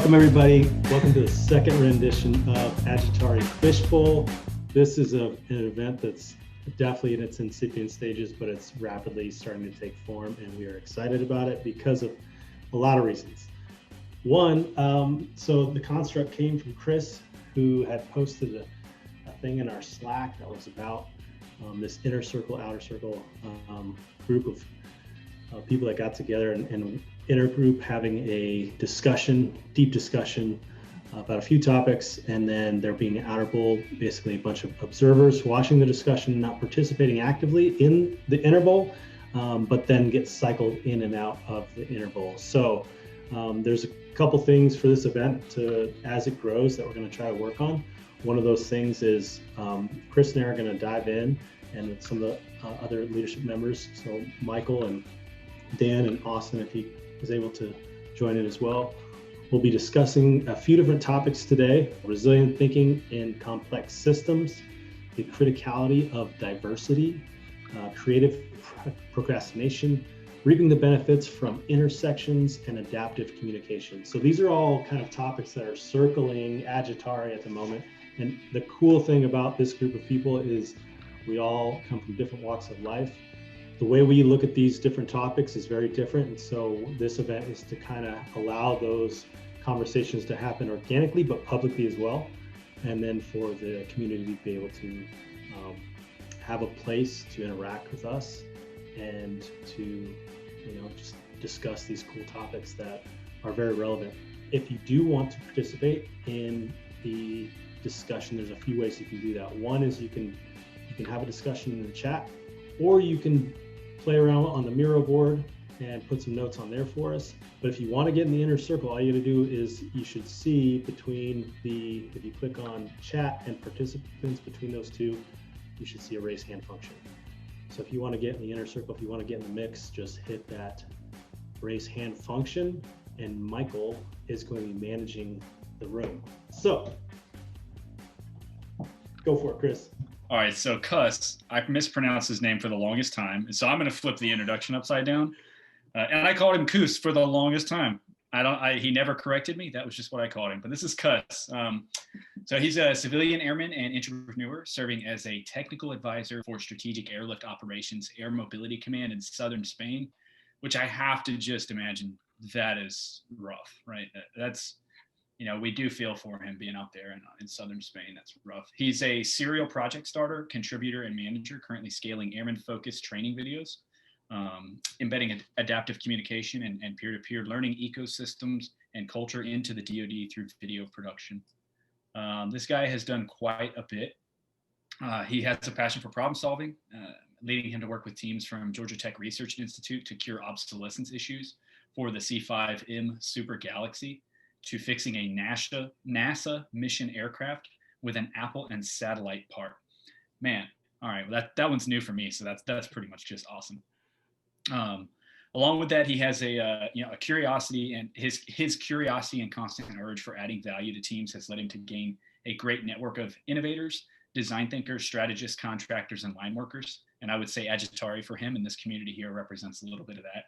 Welcome, everybody. Welcome to the second rendition of Agitare Fishbowl. This is an event that's definitely in its incipient stages, but it's rapidly starting to take form, and we are excited about it because of a lot of reasons. One, so the construct came from Chris, who had posted a thing in our Slack that was about this inner circle, outer circle group of people that got together and intergroup having a discussion, deep discussion about a few topics, and then there being an outer bowl, basically a bunch of observers watching the discussion, not participating actively in the inner bowl, but then get cycled in and out of the inner bowl. So there's a couple things for this event as it grows that we're going to try to work on. One of those things is Chris and I are going to dive in, and with some of the other leadership members, so Michael and Dan and Austin, if he is able to join in as well. We'll be discussing a few different topics today: resilient thinking in complex systems, the criticality of diversity, creative procrastination, reaping the benefits from intersections, and adaptive communication. So these are all kind of topics that are circling Agitare at the moment. And the cool thing about this group of people is we all come from different walks of life. The way we look at these different topics is very different. And so this event is to kind of allow those conversations to happen organically, but publicly as well. And then for the community to be able to have a place to interact with us and to, just discuss these cool topics that are very relevant. If you do want to participate in the discussion, there's a few ways you can do that. One is you can have a discussion in the chat, or you can play around on the Miro board and put some notes on there for us. But if you want to get in the inner circle, all you got to do is you should see if you click on chat and participants between those two, you should see a raise hand function. So if you want to get in the inner circle, if you want to get in the mix, just hit that raise hand function, and Michael is going to be managing the room. So go for it, Chris. All right, so Cuss, I've mispronounced his name for the longest time, so I'm going to flip the introduction upside down. And I called him Koos for the longest time. He never corrected me. That was just what I called him. But this is Cuss. So he's a civilian airman and entrepreneur, serving as a technical advisor for Strategic Airlift Operations Air Mobility Command in southern Spain, which I have to just imagine that is rough, right? That's we do feel for him being out there in southern Spain. That's rough. He's a serial project starter, contributor, and manager, currently scaling airman-focused training videos, embedding adaptive communication and peer-to-peer learning ecosystems and culture into the DoD through video production. This guy has done quite a bit. He has a passion for problem solving, leading him to work with teams from Georgia Tech Research Institute to cure obsolescence issues for the C5M Super Galaxy, to fixing a NASA mission aircraft with an Apple and satellite part. Man, all right, well, that one's new for me, so that's pretty much just awesome. Along with that, he has a curiosity, and his curiosity and constant urge for adding value to teams has led him to gain a great network of innovators, design thinkers, strategists, contractors, and line workers. And I would say Agitare for him in this community here represents a little bit of that.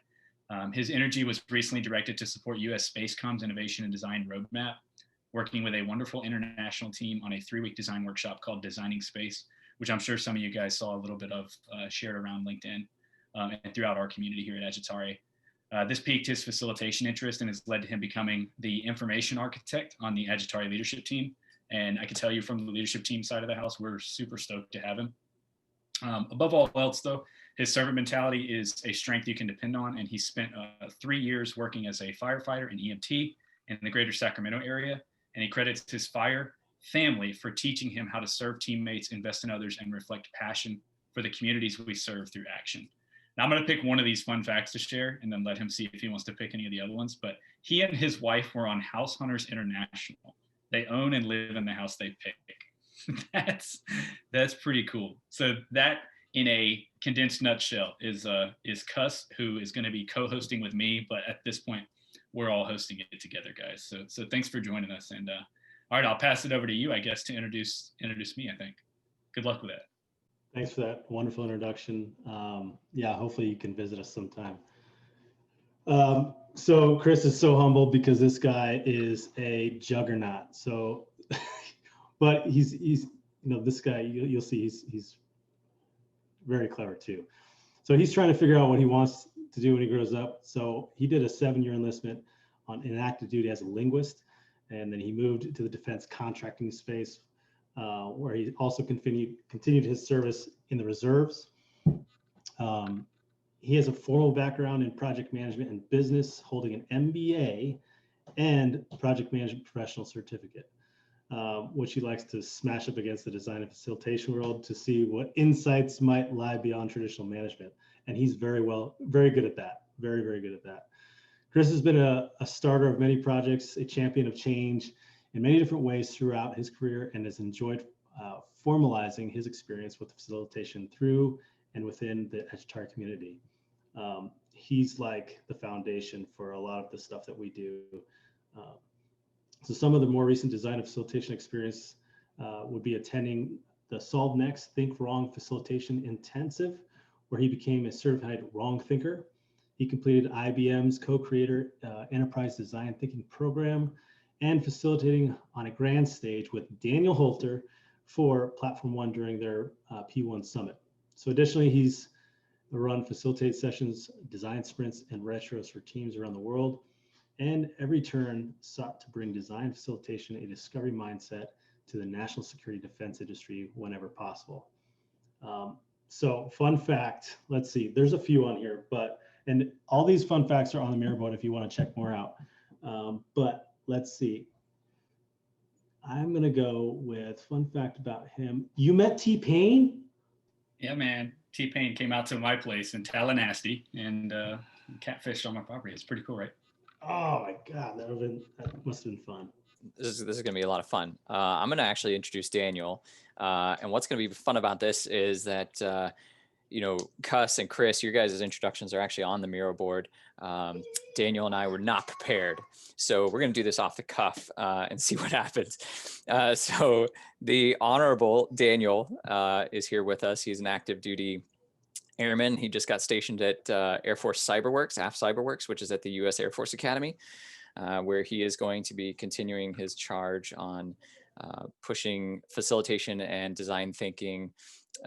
His energy was recently directed to support U.S. Spacecom's innovation and design roadmap, working with a wonderful international team on a 3-week design workshop called Designing Space, which I'm sure some of you guys saw a little bit of shared around LinkedIn and throughout our community here at Agitare. This piqued his facilitation interest and has led to him becoming the information architect on the Agitare leadership team. And I can tell you from the leadership team side of the house, we're super stoked to have him. Above all else, though, his servant mentality is a strength you can depend on, and he spent 3 years working as a firefighter and EMT in the greater Sacramento area, and he credits his fire family for teaching him how to serve teammates, invest in others, and reflect passion for the communities we serve through action. Now, I'm going to pick one of these fun facts to share and then let him see if he wants to pick any of the other ones, but he and his wife were on House Hunters International. They own and live in the house they pick. That's pretty cool. So that, in a condensed nutshell, is Cuss, who is going to be co-hosting with me, but at this point we're all hosting it together, guys. So thanks for joining us. And all right, I'll pass it over to you, I guess, to introduce me. I think. Good luck with that. Thanks for that wonderful introduction. Yeah, hopefully you can visit us sometime. So Chris is so humbled because this guy is a juggernaut. So, but this guy, you'll see he's very clever too. So he's trying to figure out what he wants to do when he grows up. So he did a 7-year enlistment in active duty as a linguist, and then he moved to the defense contracting space, where he also continued his service in the reserves. He has a formal background in project management and business, holding an MBA and project management professional certificate, which he likes to smash up against the design and facilitation world to see what insights might lie beyond traditional management. And he's very good at that. Very, very good at that. Chris has been a starter of many projects, a champion of change in many different ways throughout his career, and has enjoyed formalizing his experience with facilitation through and within the Agitare community. He's like the foundation for a lot of the stuff that we do. So some of the more recent design and facilitation experience would be attending the Solve Next Think Wrong Facilitation Intensive, where he became a certified wrong thinker. He completed IBM's co-creator enterprise design thinking program and facilitating on a grand stage with Daniel Holter for Platform One during their P1 summit. So additionally, he's run facilitate sessions, design sprints, and retros for teams around the world, and every turn sought to bring design facilitation a discovery mindset to the national security defense industry whenever possible. So fun fact, let's see, there's a few on here, and all these fun facts are on the Miraboard if you want to check more out. But let's see. I'm gonna go with fun fact about him. You met T-Pain? Yeah, man. T-Pain came out to my place in Tallahassee and catfished on my property. It's pretty cool, right? Oh my God, that must have been fun. This is going to be a lot of fun. I'm going to actually introduce Daniel. And what's going to be fun about this is that, Cuss and Chris, your guys' introductions are actually on the Miro board. Daniel and I were not prepared. So we're going to do this off the cuff and see what happens. So the Honorable Daniel is here with us. He's an active duty airman. He just got stationed at Air Force Cyberworks, AF Cyberworks, which is at the U.S. Air Force Academy, where he is going to be continuing his charge on pushing facilitation and design thinking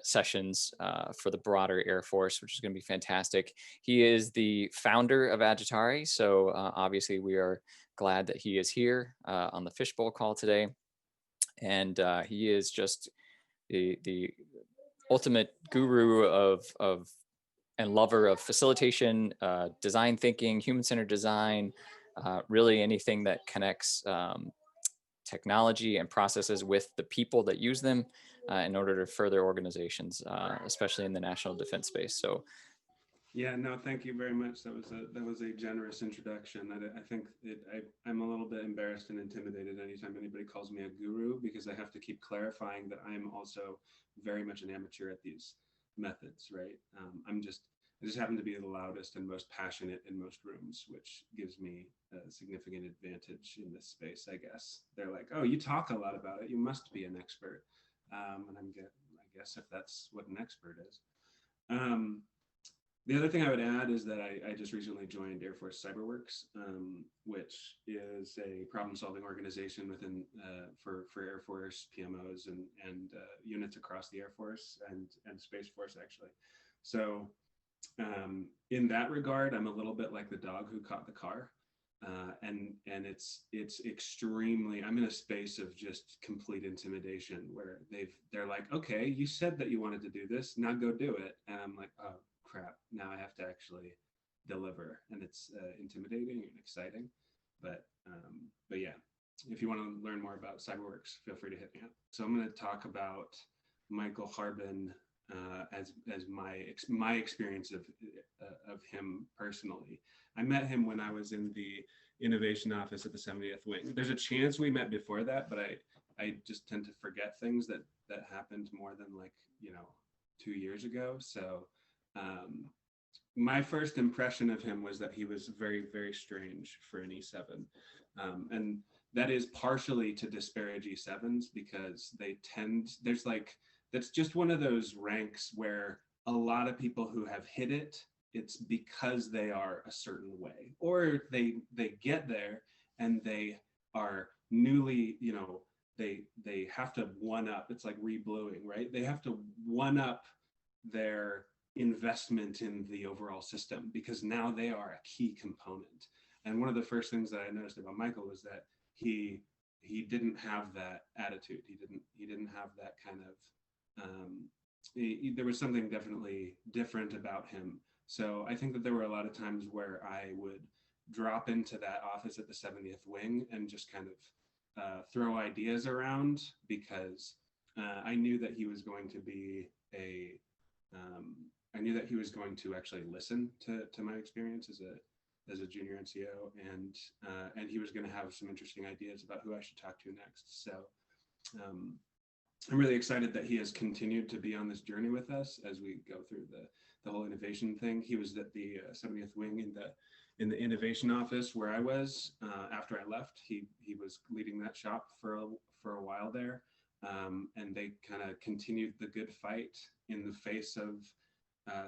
sessions for the broader Air Force, which is going to be fantastic. He is the founder of Agitare, so obviously we are glad that he is here on the Fishbowl call today. And he is just the ultimate guru of and lover of facilitation, design thinking, human-centered design, really anything that connects technology and processes with the people that use them in order to further organizations, especially in the national defense space. So, yeah, no, thank you very much. That was a generous introduction. I think I'm a little bit embarrassed and intimidated anytime anybody calls me a guru, because I have to keep clarifying that I'm also very much an amateur at these methods, right? I just happen to be the loudest and most passionate in most rooms, which gives me a significant advantage in this space, I guess. They're like, oh, you talk a lot about it, you must be an expert. And I guess if that's what an expert is. The other thing I would add is that I just recently joined Air Force Cyberworks, which is a problem-solving organization within for Air Force PMOs and units across the Air Force and Space Force, actually. So in that regard, I'm a little bit like the dog who caught the car, and it's extremely. I'm in a space of just complete intimidation where they're like, okay, you said that you wanted to do this, now go do it, and I'm like, oh crap, now I have to actually deliver, and it's intimidating and exciting, but yeah, if you want to learn more about Cyberworks, feel free to hit me up. So I'm going to talk about Michael Harbin as my experience of him personally. I met him when I was in the innovation office at the 70th Wing. There's a chance we met before that, but I just tend to forget things that happened more than 2 years ago. So my first impression of him was that he was very, very strange for an E7. And that is partially to disparage E7s because that's just one of those ranks where a lot of people who have hit it it's because they are a certain way, or they get there and they are newly, you know, they have to one up. It's like rebluing, right? They have to one up their investment in the overall system because now they are a key component. And one of the first things that I noticed about Michael was that he didn't have that attitude. He didn't have that kind of there was something definitely different about him. So I think that there were a lot of times where I would drop into that office at the 70th wing and just kind of throw ideas around because I knew that he was going to be I knew that he was going to actually listen to my experience as a junior NCO, and he was going to have some interesting ideas about who I should talk to next. So I'm really excited that he has continued to be on this journey with us as we go through the whole innovation thing. He was at the 70th wing in the innovation office where I was after I left. He was leading that shop for a while there, and they kind of continued the good fight in the face of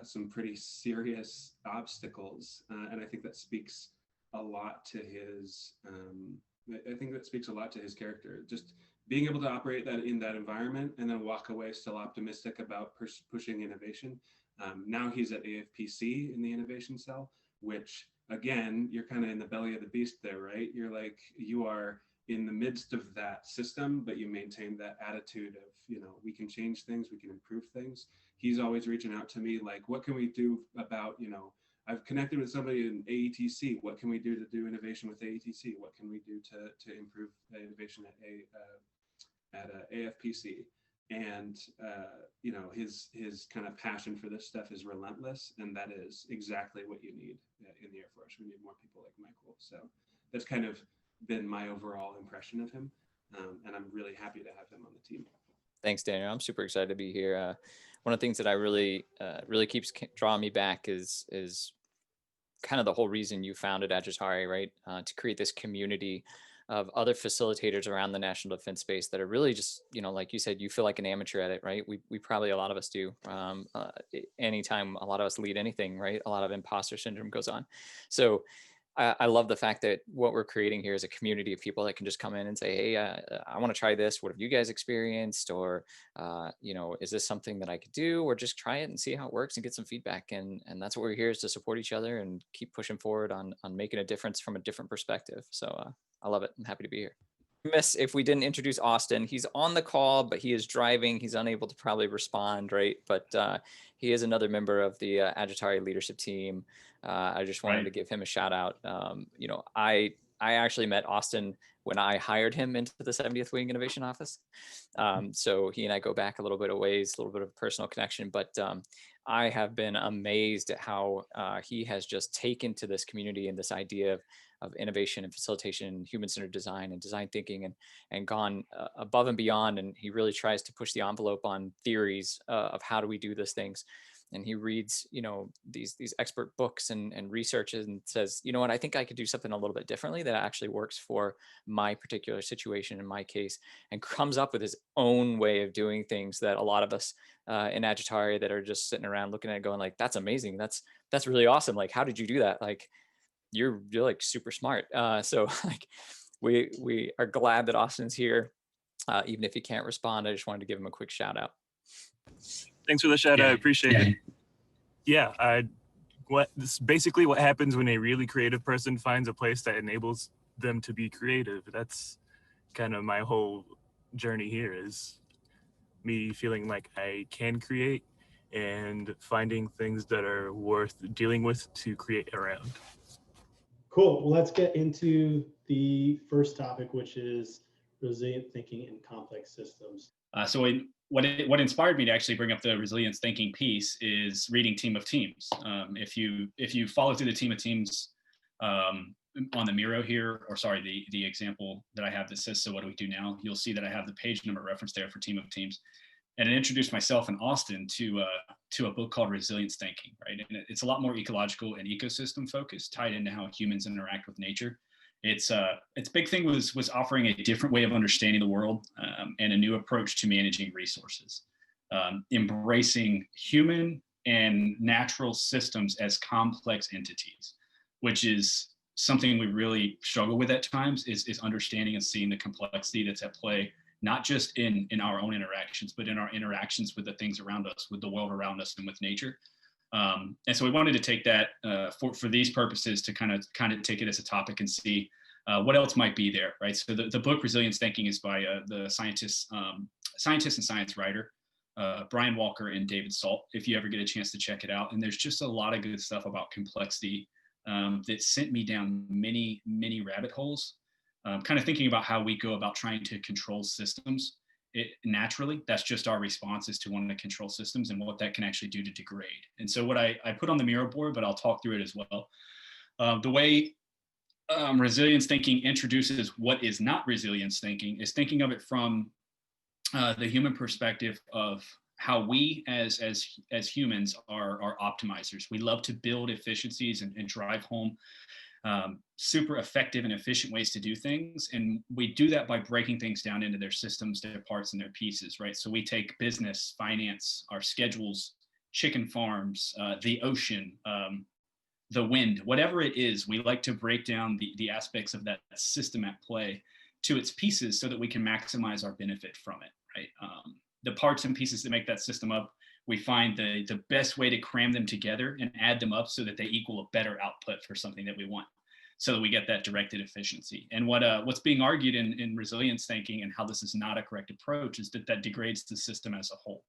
some pretty serious obstacles, and I think that speaks a lot to his. I think that speaks a lot to his character. Just being able to operate that in that environment and then walk away still optimistic about pushing innovation. Now he's at AFPC in the innovation cell, which again, you're kind of in the belly of the beast there, right? You're like, you are in the midst of that system, but you maintain that attitude of, you know, we can change things, we can improve things. He's always reaching out to me like, what can we do about, you know, I've connected with somebody in AETC. What can we do to do innovation with AETC? What can we do to improve innovation at AFPC? And you know, his kind of passion for this stuff is relentless, and that is exactly what you need in the Air Force. We need more people like Michael. So that's kind of been my overall impression of him, and I'm really happy to have him on the team. Thanks, Daniel. I'm super excited to be here. One of the things that I really keeps drawing me back is kind of the whole reason you founded Agitare, right? To create this community of other facilitators around the national defense space that are really just, you know, like you said, you feel like an amateur at it, right? We probably, a lot of us do. Anytime a lot of us lead anything, right? A lot of imposter syndrome goes on. So I love the fact that what we're creating here is a community of people that can just come in and say, hey, I want to try this. What have you guys experienced? Or, you know, is this something that I could do? Or just try it and see how it works and get some feedback. And that's what we're here, is to support each other and keep pushing forward on making a difference from a different perspective. So I love it. I'm happy to be here. Miss if we didn't introduce Austin. He's on the call, but he is driving. He's unable to probably respond, right? But he is another member of the Agitare leadership team. I just wanted to give him a shout out. You know, I actually met Austin when I hired him into the 70th Wing Innovation Office. So he and I go back a little bit of ways, a little bit of personal connection, but I have been amazed at how he has just taken to this community and this idea of innovation and facilitation, human-centered design and design thinking, and gone above and beyond. And he really tries to push the envelope on theories of how do we do these things. And he reads, you know, these expert books and researches and says, you know what, I think I could do something a little bit differently that actually works for my particular situation in my case, and comes up with his own way of doing things that a lot of us in Agitare that are just sitting around looking at it going like, that's amazing. That's really awesome. Like, how did you do that? Like, you're like super smart. So like we are glad that Austin's here. Even if he can't respond, I just wanted to give him a quick shout out. Thanks for the shout out. I appreciate it. Yeah, this is basically what happens when a really creative person finds a place that enables them to be creative. That's kind of my whole journey here, is me feeling like I can create and finding things that are worth dealing with to create around. Cool. Well, let's get into the first topic, which is resilient thinking in complex systems. So what inspired me to actually bring up the resilience thinking piece is reading Team of Teams. If you follow through the Team of Teams on the Miro here, or sorry, the example that I have that says, so what do we do now? You'll see that I have the page number reference there for Team of Teams. And it introduced myself and Austin to a book called Resilience Thinking, right? And it's a lot more ecological and ecosystem focused, tied into how humans interact with nature. Its big thing was offering a different way of understanding the world and a new approach to managing resources, embracing human and natural systems as complex entities, which is something we really struggle with at times, is understanding and seeing the complexity that's at play, not just in our own interactions, but in our interactions with the things around us, with the world around us, and with nature. And so we wanted to take that for these purposes to kind of take it as a topic and see what else might be there, right? So the book Resilience Thinking is by the scientist and science writer, Brian Walker and David Salt, if you ever get a chance to check it out. And there's just a lot of good stuff about complexity that sent me down many, many rabbit holes, kind of thinking about how we go about trying to control systems. Naturally, that's just our response, is to want to control systems, and what that can actually do to degrade. And so what I put on the Miro board, but I'll talk through it as well. The way resilience thinking introduces what is not resilience thinking is thinking of it from the human perspective of how we as humans are optimizers. We love to build efficiencies and drive home super effective and efficient ways to do things. And we do that by breaking things down into their systems, their parts, and their pieces, right? So we take business, finance, our schedules, chicken farms, the ocean, the wind, whatever it is, we like to break down the aspects of that system at play to its pieces so that we can maximize our benefit from it, right? The parts and pieces that make that system up, we find the best way to cram them together and add them up so that they equal a better output for something that we want, so that we get that directed efficiency. And what's being argued in resilience thinking, and how this is not a correct approach, is that degrades the system as a whole.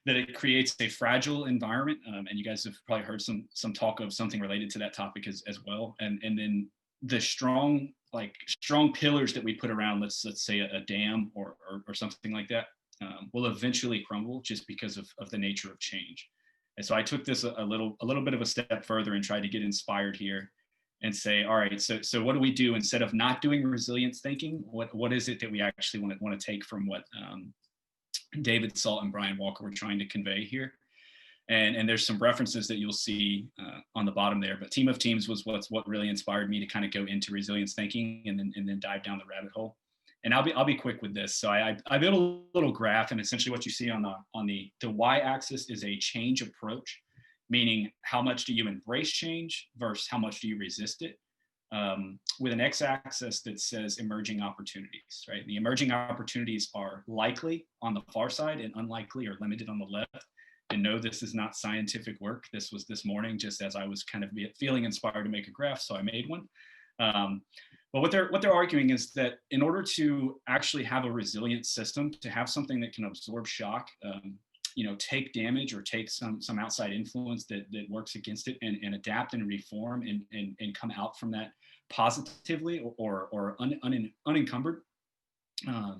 That it creates a fragile environment, and you guys have probably heard some talk of something related to that topic as well. And then the strong pillars that we put around, let's say a dam or something like that, will eventually crumble just because of the nature of change. And so I took this a little bit of a step further and tried to get inspired here and say, all right, so what do we do instead of not doing resilience thinking? What is it that we actually want to take from what David Salt and Brian Walker were trying to convey here? And there's some references that you'll see on the bottom there, but Team of Teams was what really inspired me to kind of go into resilience thinking and then dive down the rabbit hole. And I'll be quick with this. So I built a little graph, and essentially what you see on the y-axis is a change approach, meaning how much do you embrace change versus how much do you resist it, with an x-axis that says emerging opportunities, right? The emerging opportunities are likely on the far side and unlikely or limited on the left. And no, this is not scientific work. This was this morning, just as I was kind of feeling inspired to make a graph, so I made one. But what they're arguing is that in order to actually have a resilient system, to have something that can absorb shock, take damage or take some outside influence that works against it, and adapt and reform and come out from that positively or unencumbered,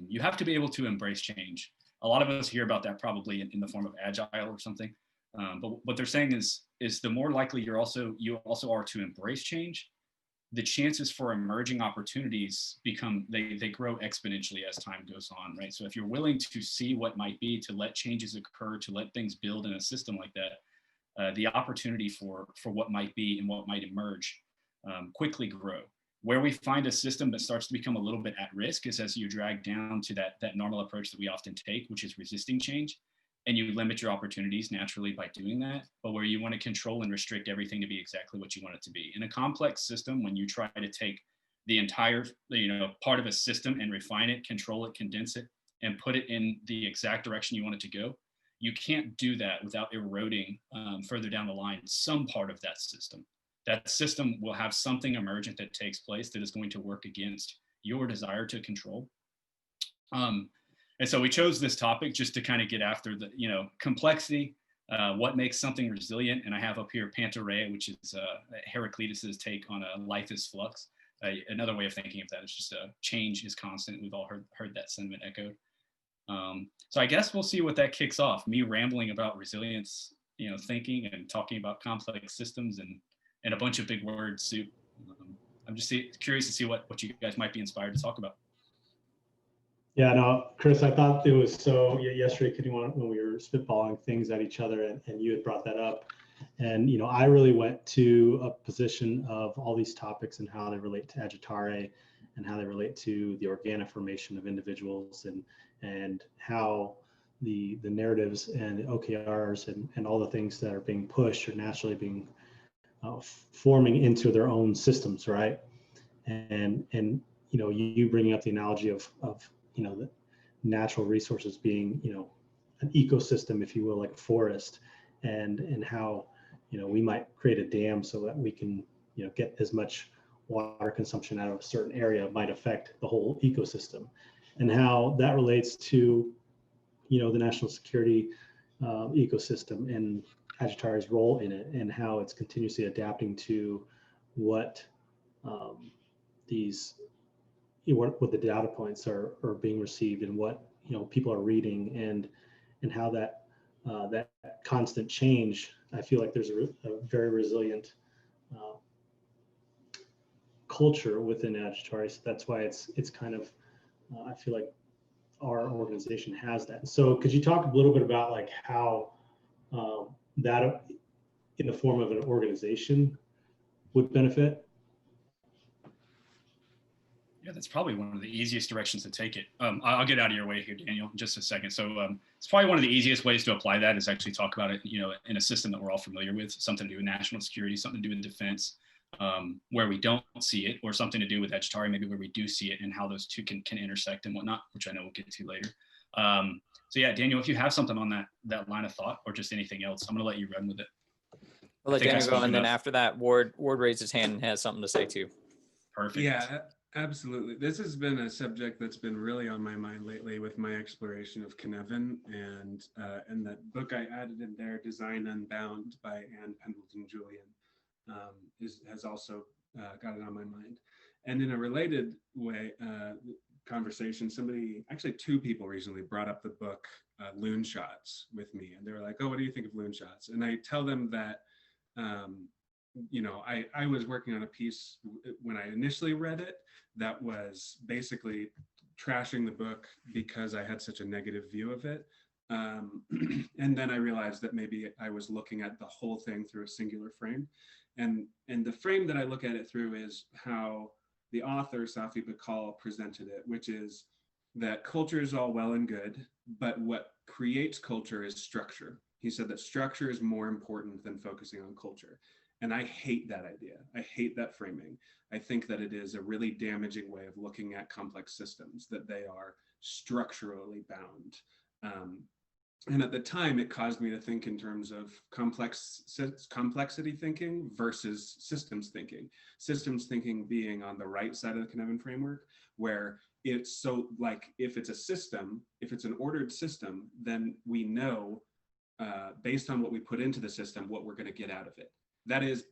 you have to be able to embrace change. A lot of us hear about that probably in the form of agile or something. But what they're saying is the more likely you also are to embrace change, the chances for emerging opportunities they grow exponentially as time goes on, right? So if you're willing to see what might be, to let changes occur, to let things build in a system like that, the opportunity for what might be and what might emerge quickly grow. Where we find a system that starts to become a little bit at risk is as you drag down to that normal approach that we often take, which is resisting change, and you limit your opportunities naturally by doing that. But where you want to control and restrict everything to be exactly what you want it to be. In a complex system, when you try to take the entire part of a system and refine it, control it, condense it, and put it in the exact direction you want it to go, you can't do that without eroding further down the line some part of that system. That system will have something emergent that takes place that is going to work against your desire to control. And so we chose this topic just to kind of get after the complexity, what makes something resilient. And I have up here Pantareia, which is Heraclitus's take on life is flux. Another way of thinking of that is just change is constant. We've all heard that sentiment echoed. So I guess we'll see what that kicks off. Me rambling about resilience, thinking and talking about complex systems and a bunch of big word soup. I'm just curious to see what you guys might be inspired to talk about. Yeah, no, Chris, I thought it was so, yesterday when we were spitballing things at each other and you had brought that up. And, I really went to a position of all these topics and how they relate to Agitare and how they relate to the organic formation of individuals and how the narratives and the OKRs and all the things that are being pushed are naturally being forming into their own systems, right? And you bringing up the analogy of the natural resources being an ecosystem, if you will, like a forest, and how we might create a dam so that we can get as much water consumption out of a certain area might affect the whole ecosystem, and how that relates to the national security ecosystem and Agitare's role in it, and how it's continuously adapting to what these what the data points are being received, and what people are reading, and how that that constant change. I feel like there's a very resilient culture within Agitare. So that's why it's kind of I feel like our organization has that. So could you talk a little bit about like how that in the form of an organization would benefit? Yeah, that's probably one of the easiest directions to take it. I'll get out of your way here, Daniel, in just a second. So it's probably one of the easiest ways to apply that is actually talk about it, in a system that we're all familiar with, something to do with national security, something to do with defense, where we don't see it, or something to do with Agitare, maybe where we do see it, and how those two can intersect and whatnot, which I know we'll get to later. So yeah, Daniel, if you have something on that line of thought, or just anything else, I'm gonna let you run with it. I'll let Daniel go, and then after that, Ward raised his hand and has something to say too. Perfect. Yeah, absolutely. This has been a subject that's been really on my mind lately with my exploration of Cynefin, and that book I added in there, Design Unbound by Anne Pendleton Julian, has also got it on my mind. And in a related way, conversation, actually two people recently brought up the book Loon Shots with me, and they were like, "Oh, what do you think of Loon Shots?" And I tell them that I was working on a piece when I initially read it that was basically trashing the book because I had such a negative view of it. And then I realized that maybe I was looking at the whole thing through a singular frame. And the frame that I look at it through is how the author, Safi Bahcall, presented it, which is that culture is all well and good, but what creates culture is structure. He said that structure is more important than focusing on culture. And I hate that idea. I hate that framing. I think that it is a really damaging way of looking at complex systems, that they are structurally bound. And at the time, it caused me to think in terms of complexity thinking versus systems thinking. Systems thinking being on the right side of the Cynefin framework, where it's so like, if it's a system, if it's an ordered system, then we know based on what we put into the system, what we're going to get out of it. That is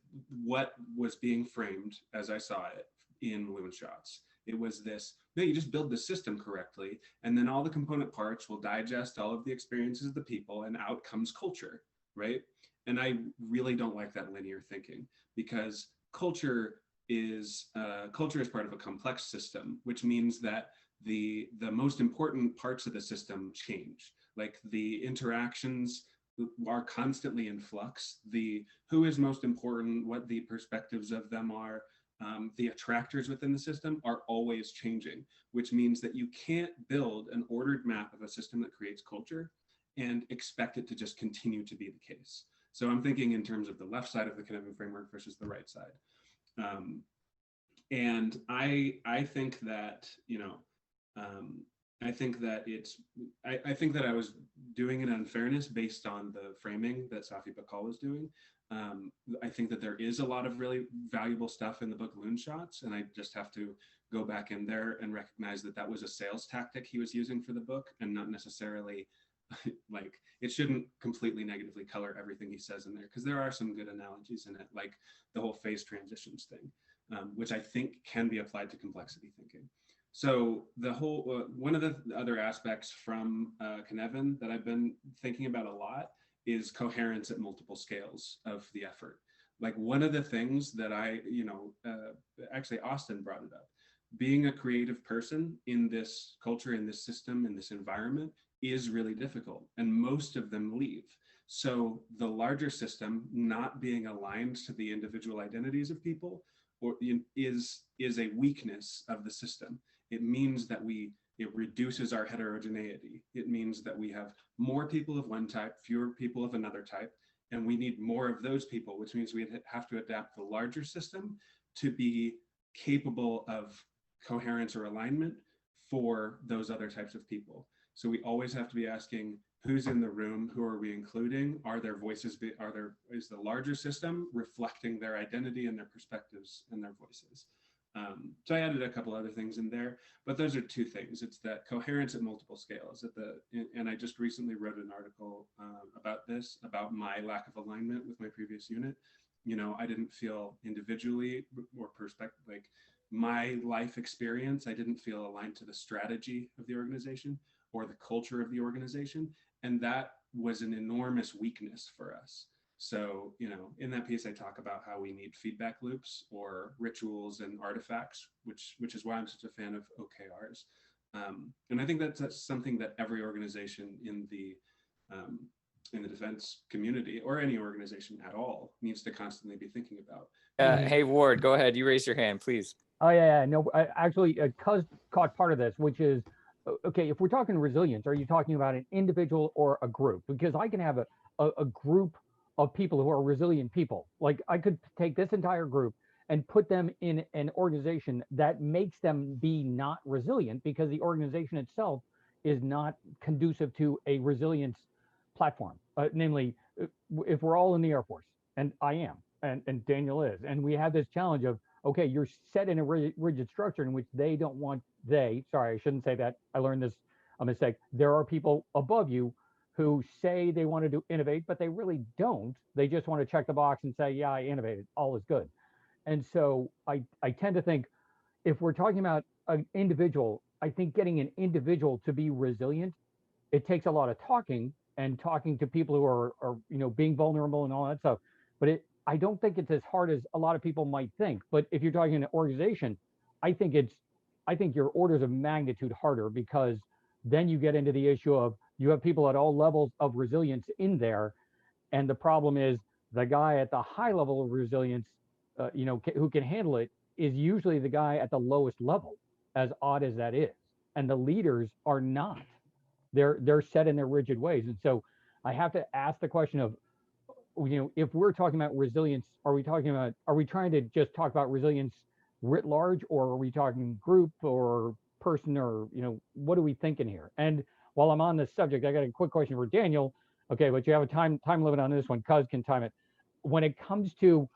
what was being framed as I saw it in Loon Shots. It was this, no, you just build the system correctly, and then all the component parts will digest all of the experiences of the people, and out comes culture, right? And I really don't like that linear thinking, because culture is part of a complex system, which means that the most important parts of the system change. Like the interactions are constantly in flux. The who is most important, what the perspectives of them are, the attractors within the system are always changing, which means that you can't build an ordered map of a system that creates culture and expect it to just continue to be the case. So I'm thinking in terms of the left side of the Cynefin framework versus the right side. And I think that, I think that I was doing an unfairness based on the framing that Safi Bahcall was doing. I think that there is a lot of really valuable stuff in the book Loon Shots, and I just have to go back in there and recognize that that was a sales tactic he was using for the book, and not necessarily like, it shouldn't completely negatively color everything he says in there, because there are some good analogies in it, like the whole phase transitions thing, which I think can be applied to complexity thinking. So the whole, one of the other aspects from Cynefin that I've been thinking about a lot is coherence at multiple scales of the effort. Like one of the things that actually Austin brought it up, being a creative person in this culture, in this system, in this environment is really difficult, and most of them leave. So the larger system not being aligned to the individual identities of people is a weakness of the system. It means that we It reduces our heterogeneity. It means that we have more people of one type, fewer people of another type, and we need more of those people, which means we have to adapt the larger system to be capable of coherence or alignment for those other types of people. So we always have to be asking, who's in the room? Who are we including? Are their voices, is the larger system reflecting their identity and their perspectives and their voices? So I added a couple other things in there, but those are two things. It's that coherence at multiple scales. And I just recently wrote an article about this, about my lack of alignment with my previous unit. You know, I didn't feel individually or perspective, like my life experience, I didn't feel aligned to the strategy of the organization or the culture of the organization. And that was an enormous weakness for us. So, you know, in that piece, I talk about how we need feedback loops or rituals and artifacts, which is why I'm such a fan of OKRs. And I think that's something that every organization in the defense community, or any organization at all, needs to constantly be thinking about. Hey, Ward, go ahead. You raised your hand, please. Oh, yeah. No, actually, Cuz caught part of this, which is, okay, if we're talking resilience, are you talking about an individual or a group? Because I can have a group of people who are resilient people. Like, I could take this entire group and put them in an organization that makes them be not resilient because the organization itself is not conducive to a resilience platform. Namely, if we're all in the Air Force, and I am, and Daniel is, and we have this challenge of, okay, you're set in a rigid structure in which they don't want, sorry, I shouldn't say that. I learned this a mistake. There are people above you who say they want to innovate, but they really don't. They just want to check the box and say, yeah, I innovated, all is good. And so I tend to think, if we're talking about an individual, I think getting an individual to be resilient, it takes a lot of talking to people who are you know, being vulnerable and all that stuff. But I don't think it's as hard as a lot of people might think. But if you're talking an organization, I think your orders of magnitude harder, because then you get into the issue of, you have people at all levels of resilience in there. And the problem is, the guy at the high level of resilience, you know, who can handle it, is usually the guy at the lowest level, as odd as that is. And the leaders are not. They're set in their rigid ways. And so I have to ask the question of, you know, if we're talking about resilience, are we trying to just talk about resilience writ large, or are we talking group or person, or, you know, what are we thinking here? And while I'm on this subject, I got a quick question for Daniel. Okay, but you have a time limit on this one. Cuz can time it. When it comes to,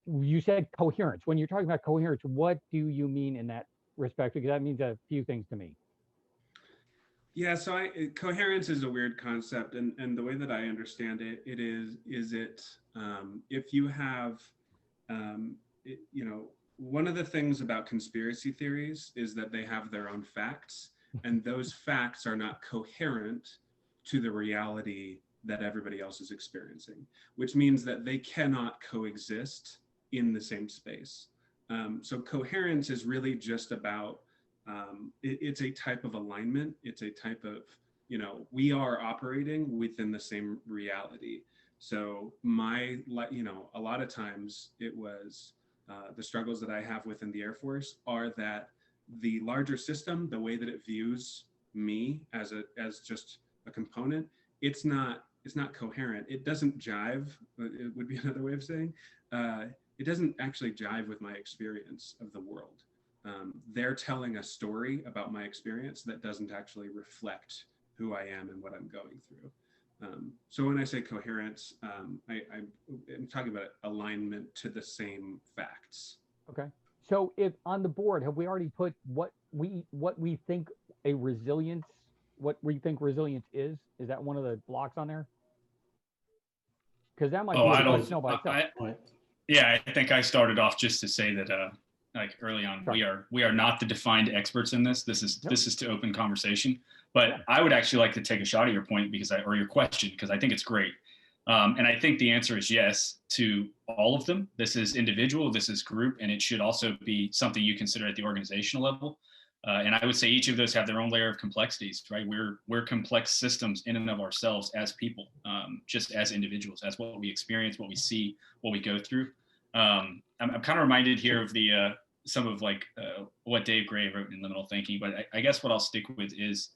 you said coherence. When you're talking about coherence, what do you mean in that respect? Because that means a few things to me. Yeah, so coherence is a weird concept, and the way that I understand it, if you have, you know, one of the things about conspiracy theories is that they have their own facts, and those facts are not coherent to the reality that everybody else is experiencing, which means that they cannot coexist in the same space. So coherence is really just about, it's a type of alignment. It's a type of, you know, we are operating within the same reality. So you know, a lot of times it was, the struggles that I have within the Air Force are that the larger system, the way that it views me as just a component, it's not coherent. It doesn't jive. It would be another way of saying, it doesn't actually jive with my experience of the world. They're telling a story about my experience that doesn't actually reflect who I am and what I'm going through. So when I say coherence, I'm talking about alignment to the same facts. Okay. So if on the board, have we already put what we think resilience is? Is that one of the blocks on there? Because that might be a question by itself. Yeah, I think I started off just to say that, like early on, sure, we are not the defined experts in this. This is to open conversation. But yeah, I would actually like to take a shot at your point or your question, because I think it's great. And I think the answer is yes to all of them. This is individual, this is group, and it should also be something you consider at the organizational level. And I would say each of those have their own layer of complexities, right? We're complex systems in and of ourselves as people, just as individuals, as what we experience, what we see, what we go through. I'm kind of reminded here of the some of like what Dave Gray wrote in Liminal Thinking, but I guess what I'll stick with is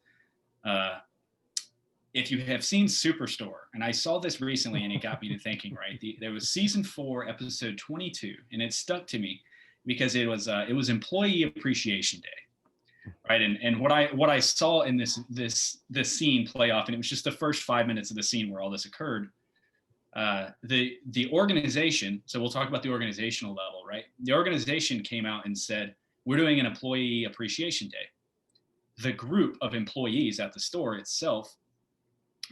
if you have seen Superstore, and I saw this recently and it got me to thinking, right? There was season 4, episode 22, and it stuck to me because it was Employee Appreciation Day, right? And what I saw in this scene play off, and it was just the first 5 minutes of the scene where all this occurred. The organization, so we'll talk about the organizational level, right? The organization came out and said, we're doing an Employee Appreciation Day. The group of employees at the store itself,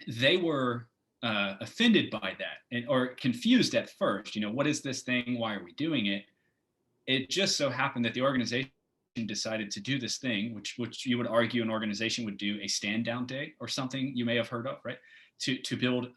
they were offended by that or confused at first. What is this thing? Why are we doing it? It just so happened that the organization decided to do this thing, which you would argue an organization would do a stand down day or something you may have heard of, right? To build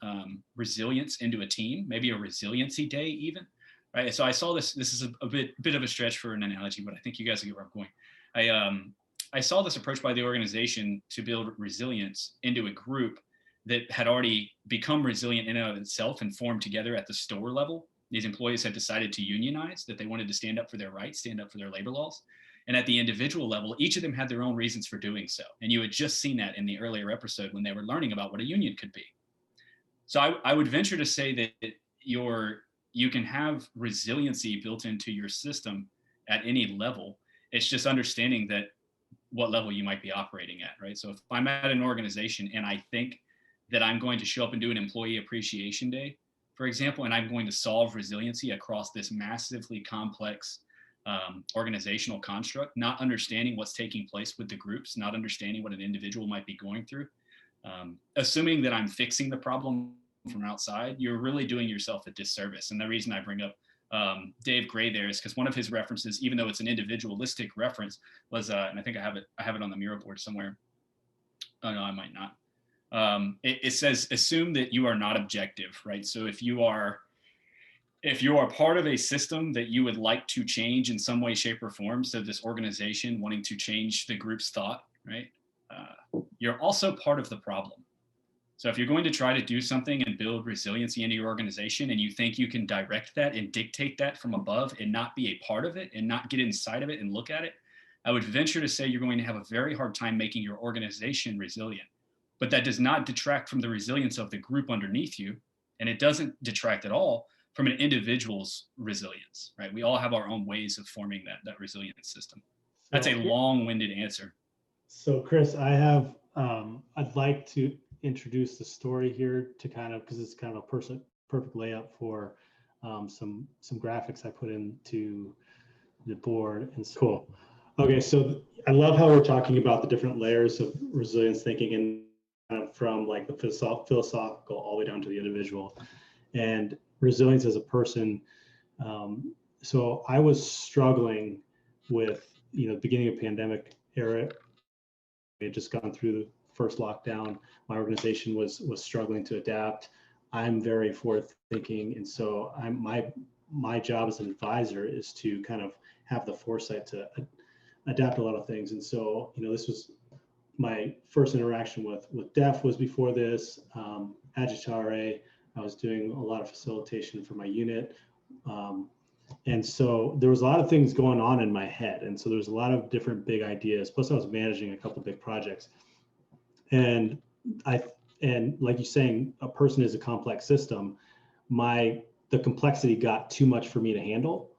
resilience into a team, maybe a resiliency day even, right? So I saw this is a bit of a stretch for an analogy, but I think you guys get where I'm going. I saw this approach by the organization to build resilience into a group that had already become resilient in and of itself and formed together at the store level. These employees had decided to unionize, that they wanted to stand up for their rights, stand up for their labor laws. And at the individual level, each of them had their own reasons for doing so. And you had just seen that in the earlier episode when they were learning about what a union could be. So I would venture to say that you can have resiliency built into your system at any level. It's just understanding that what level you might be operating at, right? So if I'm at an organization and I think that I'm going to show up and do an Employee Appreciation Day, for example, and I'm going to solve resiliency across this massively complex organizational construct, not understanding what's taking place with the groups, not understanding what an individual might be going through, assuming that I'm fixing the problem from outside, you're really doing yourself a disservice. And the reason I bring up Dave Gray there is because one of his references, even though it's an individualistic reference, was, and I think I have it on the Miro board somewhere. Oh no, I might not. It says, assume that you are not objective, right? So if you are part of a system that you would like to change in some way, shape, or form, so this organization wanting to change the group's thought, right? You're also part of the problem. So if you're going to try to do something and build resiliency into your organization and you think you can direct that and dictate that from above and not be a part of it and not get inside of it and look at it, I would venture to say you're going to have a very hard time making your organization resilient. But that does not detract from the resilience of the group underneath you. And it doesn't detract at all from an individual's resilience, right? We all have our own ways of forming that resilient system. That's a long-winded answer. So Chris, I'd like to introduce the story here to kind of, because it's kind of a perfect layout for some graphics I put into the board. And so, cool. Okay, so I love how we're talking about the different layers of resilience thinking and kind of from like the philosophical all the way down to the individual and resilience as a person. So I was struggling with, the beginning of pandemic era. We had just gone through the first lockdown. My organization was struggling to adapt. I'm very forward thinking. And so my job as an advisor is to kind of have the foresight to adapt a lot of things. And so, this was my first interaction with DEF was before this, Agitare. I was doing a lot of facilitation for my unit. And so there was a lot of things going on in my head. And so there was a lot of different big ideas. Plus I was managing a couple of big projects. And like you're saying, a person is a complex system. The complexity got too much for me to handle.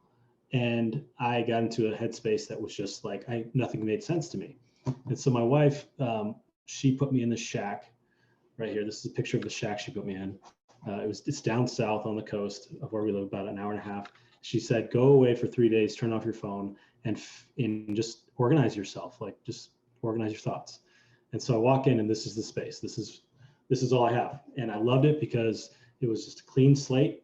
And I got into a headspace that was just like, nothing made sense to me. And so my wife, she put me in the shack right here. This is a picture of the shack she put me in. It's down south on the coast of where we live, about an hour and a half. She said, go away for 3 days, turn off your phone and just organize yourself. Like just organize your thoughts. And so I walk in and this is the space. This is all I have. And I loved it because it was just a clean slate.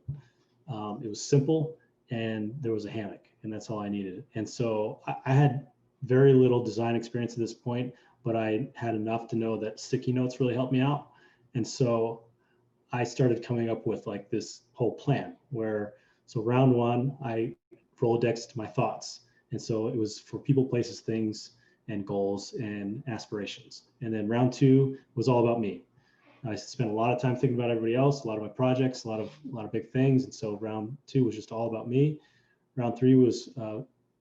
It was simple and there was a hammock and that's all I needed. And so I had very little design experience at this point, but I had enough to know that sticky notes really helped me out. And so I started coming up with like this whole plan so round one, I Rolodexed my thoughts. And so it was for people, places, things, and goals and aspirations. And then round two was all about me. I spent a lot of time thinking about everybody else, a lot of my projects, a lot of big things. And so round two was just all about me. Round three was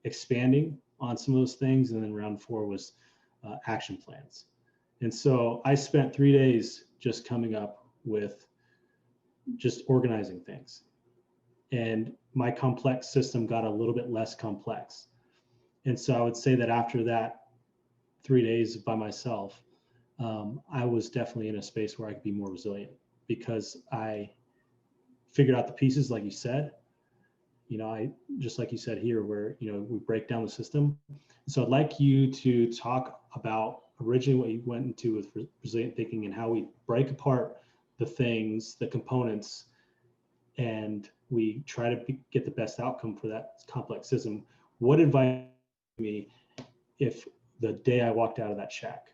expanding on some of those things. And then round 4 was action plans. And so I spent 3 days just coming up with just organizing things. And my complex system got a little bit less complex. And so I would say that after that 3 days by myself, I was definitely in a space where I could be more resilient, because I figured out the pieces, like you said. I just like you said here, where we break down the system. So I'd like you to talk about originally what you went into with resilient thinking and how we break apart the things, the components, and we try to get the best outcome for that complex system. What advice would you give me if the day I walked out of that shack?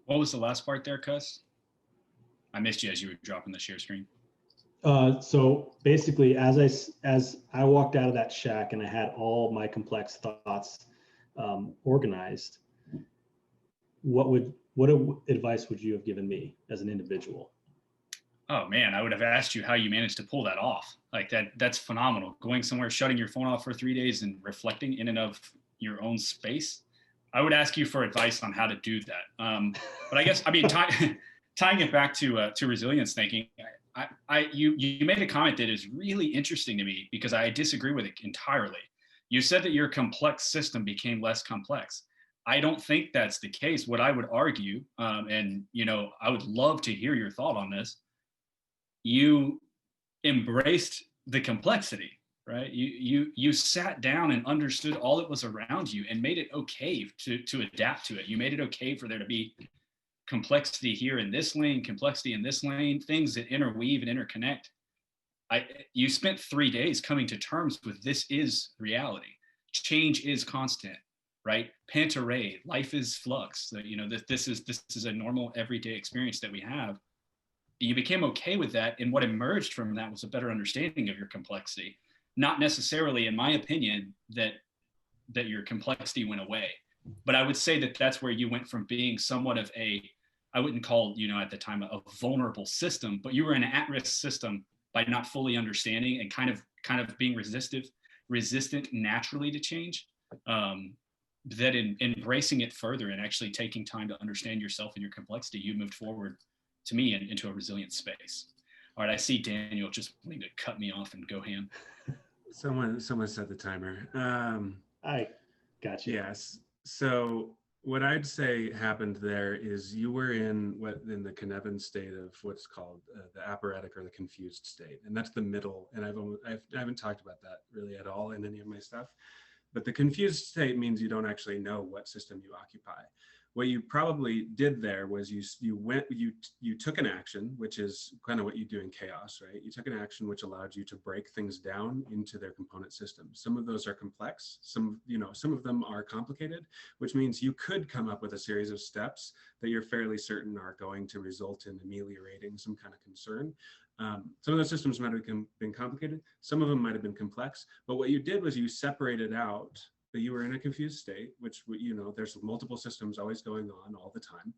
What was the last part there, Cuss? I missed you as you were dropping the share screen. So basically, as I walked out of that shack and I had all my complex thoughts organized, what advice would you have given me as an individual? Oh man, I would have asked you how you managed to pull that off. Like that's phenomenal. Going somewhere, shutting your phone off for 3 days and reflecting in and of your own space. I would ask you for advice on how to do that. But I guess, tying it back to resilience thinking, you made a comment that is really interesting to me, because I disagree with it entirely. You said that your complex system became less complex. I don't think that's the case. What I would argue, and I would love to hear your thought on this, you embraced the complexity, right? You sat down and understood all that was around you and made it okay to adapt to it. You made it okay for there to be complexity here in this lane, complexity in this lane, things that interweave and interconnect. You spent 3 days coming to terms with this is reality. Change is constant, right? Pantare, life is flux. This is a normal everyday experience that we have. You became okay with that, and what emerged from that was a better understanding of your complexity. Not necessarily, in my opinion, that your complexity went away, but I would say that that's where you went from being somewhat of I wouldn't call, at the time, a vulnerable system, but you were in an at-risk system by not fully understanding and kind of being resistant naturally to change. That in embracing it further and actually taking time to understand yourself and your complexity, you moved forward, to me, into a resilient space. All right, I see Daniel just wanting to cut me off and go ham. Someone set the timer. I got you. Yes. So what I'd say happened there is you were in the Cynefin state of what's called the aphoretic or the confused state, and that's the middle. And I haven't talked about that really at all in any of my stuff. But the confused state means you don't actually know what system you occupy. What you probably did there was you took an action, which is kind of what you do in chaos, right? You took an action which allowed you to break things down into their component systems. Some of those are complex, some of them are complicated, which means you could come up with a series of steps that you're fairly certain are going to result in ameliorating some kind of concern. Some of those systems might have been complicated, some of them might have been complex, but what you did was you separated out that you were in a confused state, which, there's multiple systems always going on all the time.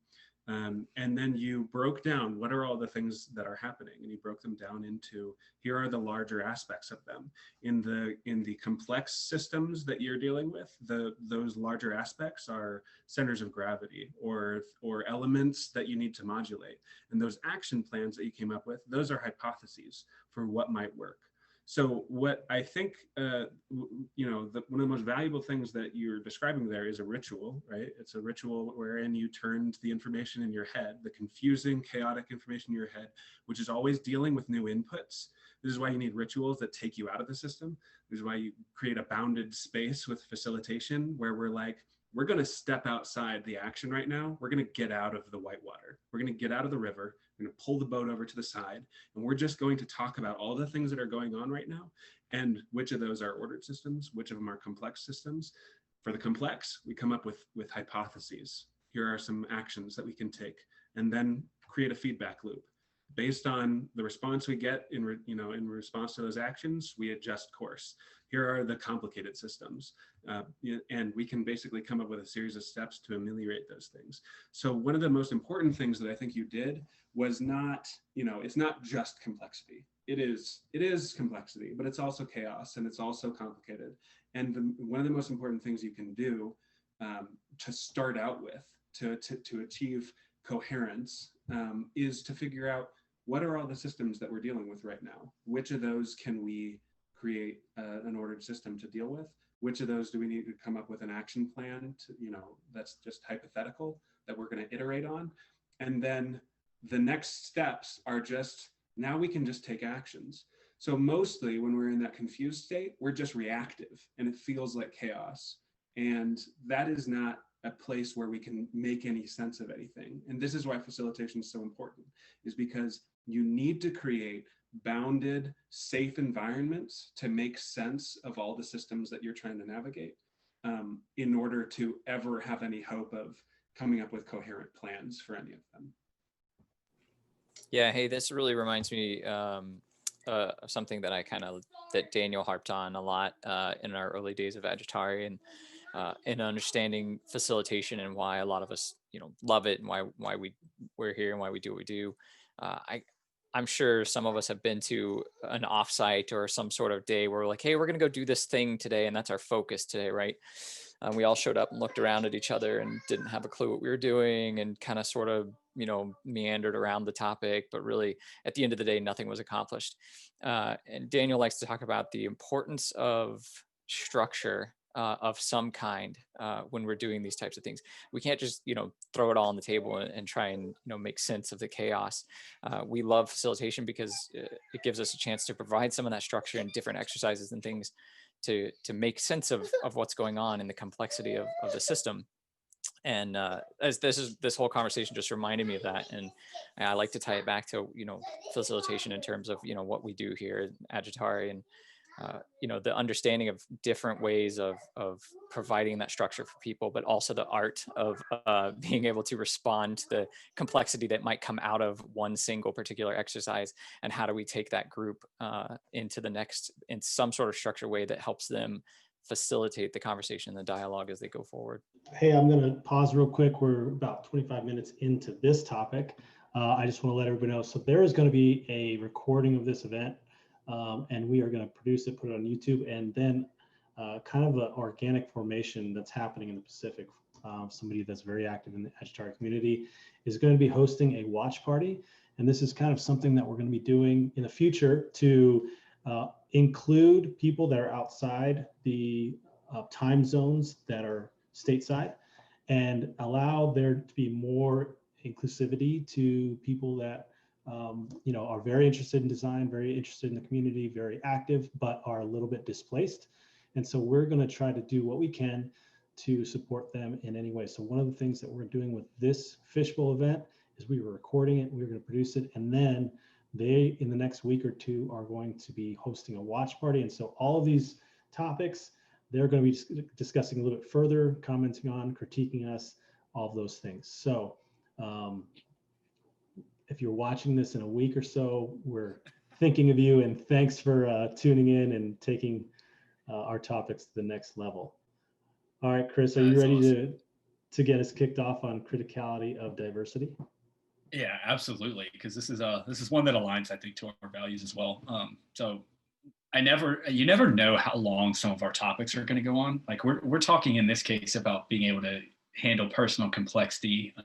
And then you broke down what are all the things that are happening, and you broke them down into, here are the larger aspects of them. In the complex systems that you're dealing with, those larger aspects are centers of gravity or elements that you need to modulate. And those action plans that you came up with, those are hypotheses for what might work. So what I think, one of the most valuable things that you're describing there is a ritual, right? It's a ritual wherein you turned the information in your head, the confusing, chaotic information in your head, which is always dealing with new inputs. This is why you need rituals that take you out of the system. This is why you create a bounded space with facilitation, where we're going to step outside the action right now. We're going to get out of the whitewater. We're going to get out of the river. We're going to pull the boat over to the side, and we're just going to talk about all the things that are going on right now and which of those are ordered systems, which of them are complex systems. For the complex, we come up with hypotheses. Here are some actions that we can take, and then create a feedback loop. Based on the response we get in response to those actions, we adjust course. Here are the complicated systems, and we can basically come up with a series of steps to ameliorate those things. So one of the most important things that I think you did was not, it's not just complexity. It is complexity, but it's also chaos, and it's also complicated. And one of the most important things you can do to start out with, to achieve coherence, is to figure out what are all the systems that we're dealing with right now? Which of those can we create an ordered system to deal with? Which of those do we need to come up with an action plan to, that's just hypothetical that we're going to iterate on? And then the next steps are just, now we can just take actions. So mostly when we're in that confused state, we're just reactive and it feels like chaos. And that is not a place where we can make any sense of anything. And this is why facilitation is so important, is because you need to create bounded, safe environments to make sense of all the systems that you're trying to navigate, in order to ever have any hope of coming up with coherent plans for any of them. Yeah, hey, this really reminds me of something that that Daniel harped on a lot in our early days of Agitare, and in understanding facilitation and why a lot of us, love it, and why we're here and why we do what we do. I'm sure some of us have been to an offsite or some sort of day where we're like, hey, we're going to go do this thing today, and that's our focus today, right? We all showed up and looked around at each other and didn't have a clue what we were doing, and kind of sort of, meandered around the topic, but really at the end of the day, nothing was accomplished. And Daniel likes to talk about the importance of structure of some kind when we're doing these types of things. We can't just, throw it all on the table and try and, make sense of the chaos. We love facilitation because it gives us a chance to provide some of that structure and different exercises and things to make sense of what's going on in the complexity of the system. And as this whole conversation just reminded me of that, and I like to tie it back to facilitation in terms of what we do here at Agitare, and the understanding of different ways of providing that structure for people, but also the art of being able to respond to the complexity that might come out of one single particular exercise, and how do we take that group into the next in some sort of structured way that helps them facilitate the conversation and the dialogue as they go forward. Hey, I'm going to pause real quick. We're about 25 minutes into this topic. I just want to let everybody know. So there is going to be a recording of this event, and we are going to produce it, put it on YouTube, and then kind of an organic formation that's happening in the Pacific. Somebody that's very active in the Agitare community is going to be hosting a watch party. And this is kind of something that we're going to be doing in the future to include people that are outside the time zones that are stateside, and allow there to be more inclusivity to people that are very interested in design, very interested in the community, very active, but are a little bit displaced. And so we're going to try to do what we can to support them in any way. So one of the things that we're doing with this Fishbowl event is we were recording it, we were going to produce it, and then they, in the next week or two, are going to be hosting a watch party. And so all of these topics, they're going to be discussing a little bit further, commenting on, critiquing us, all of those things. So if you're watching this in a week or so, we're thinking of you, and thanks for tuning in and taking our topics to the next level. All right, Chris, are you ready to get us kicked off on criticality of diversity? Yeah, absolutely. Because this is one that aligns, I think, to our values as well. So you never know how long some of our topics are going to go on. Like we're talking in this case about being able to handle personal complexity,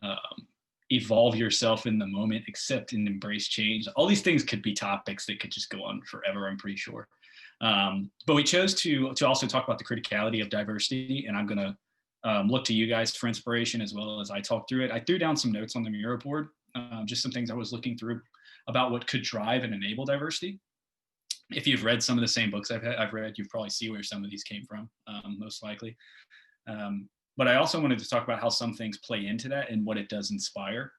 evolve yourself in the moment, accept and embrace change. All these things could be topics that could just go on forever, I'm pretty sure. But we chose to also talk about the criticality of diversity, and I'm going to look to you guys for inspiration as well as I talk through it. I threw down some notes on the Miro board, just some things I was looking through about what could drive and enable diversity. If you've read some of the same books I've read, you probably see where some of these came from, most likely. But I also wanted to talk about how some things play into that and what it does inspire.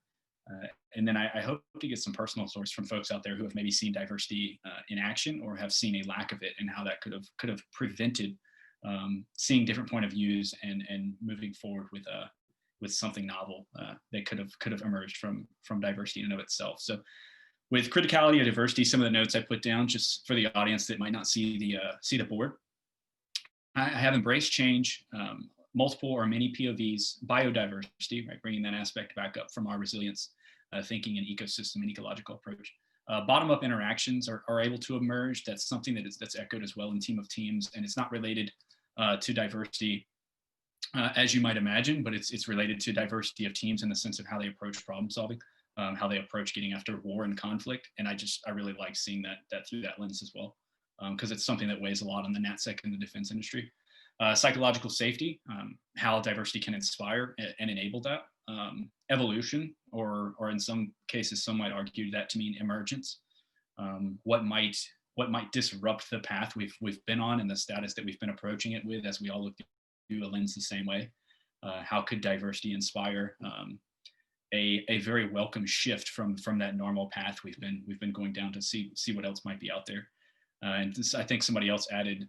And then I hope to get some personal stories from folks out there who have maybe seen diversity in action, or have seen a lack of it, and how that could have prevented seeing different point of views and moving forward with something novel that could have emerged from diversity in and of itself. So with criticality of diversity, some of the notes I put down just for the audience that might not see the board. I have embraced change, multiple or many POVs, biodiversity, right, bringing that aspect back up from our resilience thinking and ecosystem and ecological approach. Bottom-up interactions are able to emerge. That's something that's echoed as well in Team of Teams, and it's not related to diversity, as you might imagine, but it's related to diversity of teams in the sense of how they approach problem solving, how they approach getting after war and conflict. And I really like seeing that through that lens as well, because it's something that weighs a lot on the NatSec and the defense industry. Psychological safety, how diversity can inspire and enable that. Evolution, or in some cases, some might argue that to mean emergence. What might disrupt the path we've been on and the status that we've been approaching it with, as we all look through a lens the same way. How could diversity inspire a very welcome shift from that normal path we've been going down to see what else might be out there. And this, I think somebody else added,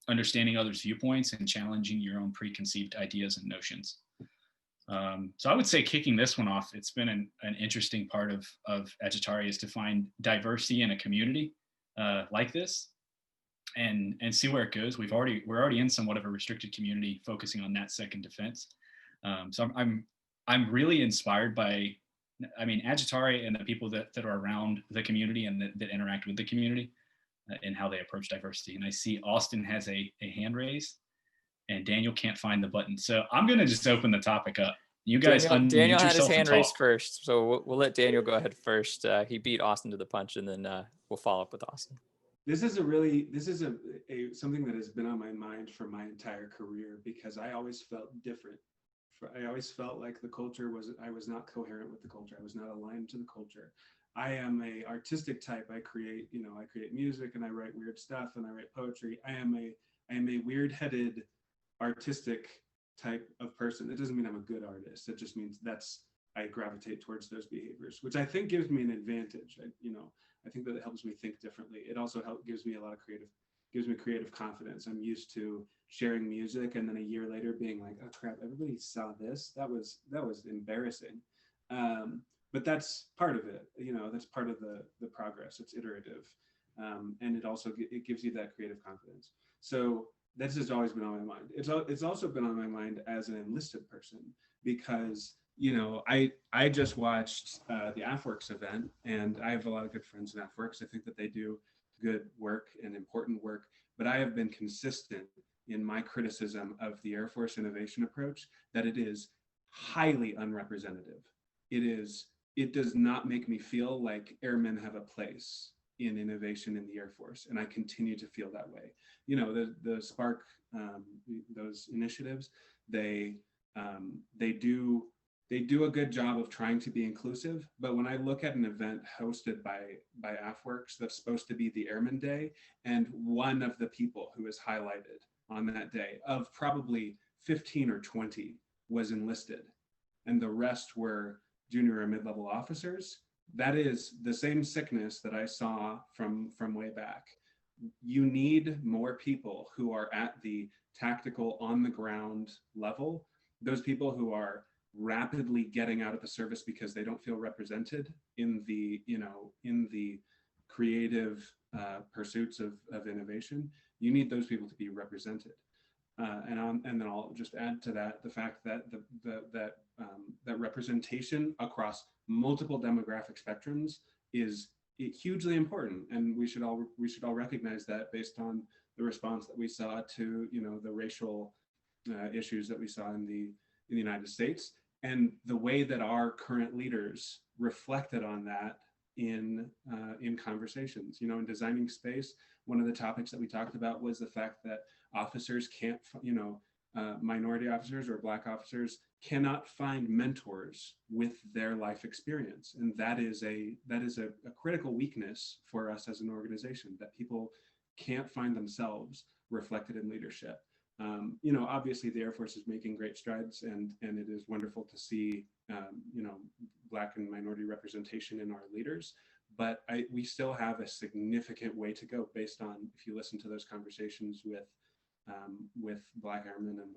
understanding others' viewpoints and challenging your own preconceived ideas and notions. So I would say, kicking this one off, it's been an interesting part of Agitare is to find diversity in a community like this, and see where it goes. We're already in somewhat of a restricted community focusing on NatSec and defense. So I'm really inspired by, Agitare and the people that are around the community and that interact with the community and how they approach diversity. And I see Austin has a hand raised, and Daniel can't find the button. So I'm going to just open the topic up. You guys Daniel had his hand raised talk first, so we'll let Daniel go ahead first. He beat Austin to the punch, and then we'll follow up with Austin. This is something that has been on my mind for my entire career, because I always felt different. I always felt like I was not coherent with the culture. I was not aligned to the culture. I am a artistic type. I create music, and I write weird stuff, and I write poetry. I am a weird-headed artistic type of person. It doesn't mean I'm a good artist. It just means I gravitate towards those behaviors, which I think gives me an advantage. I think that it helps me think differently. It also gives me creative confidence. I'm used to sharing music, and then a year later being like, oh crap, everybody saw this. That was embarrassing. But that's part of it. That's part of the progress. It's iterative, and it gives you that creative confidence. So this has always been on my mind. It's also been on my mind as an enlisted person, because I just watched the AFWorks event, and I have a lot of good friends in AFWorks. I think that they do good work and important work, but I have been consistent in my criticism of the Air Force innovation approach that it is highly unrepresentative. It does not make me feel like airmen have a place in innovation in the Air Force, and I continue to feel that way. The Spark, those initiatives, they do a good job of trying to be inclusive. But when I look at an event hosted by AFWorks that's supposed to be the Airman Day, and one of the people who is highlighted on that day, of probably 15 or 20, was enlisted, and the rest were junior or mid-level officers, that is the same sickness that I saw from way back. You need more people who are at the tactical, on the ground level, those people who are rapidly getting out of the service because they don't feel represented in the creative pursuits of innovation. You need those people to be represented. And then I'll just add to that the fact that that representation across multiple demographic spectrums is hugely important, and we should all recognize that based on the response that we saw to the racial issues that we saw in the United States, and the way that our current leaders reflected on that in conversations. In designing space, one of the topics that we talked about was the fact that officers can't, minority officers or Black officers cannot find mentors with their life experience, and that is a critical weakness for us as an organization, that people can't find themselves reflected in leadership. Obviously the Air Force is making great strides, and it is wonderful to see Black and minority representation in our leaders, but we still have a significant way to go, based on, if you listen to those conversations with Black airmen and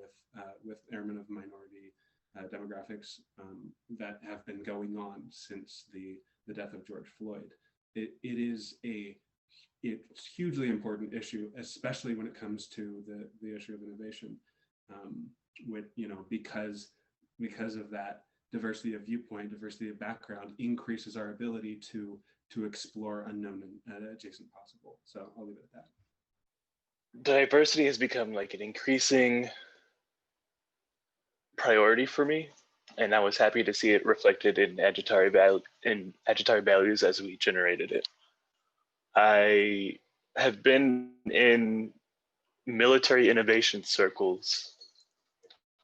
with airmen of minority demographics that have been going on since the death of George Floyd. It's hugely important issue, especially when it comes to the issue of innovation, because of that diversity of viewpoint, diversity of background increases our ability to explore unknown and adjacent possible. So I'll leave it at that. diversity has become like an increasing priority for me, and I was happy to see it reflected in Agitare values as we generated it. I have been in military innovation circles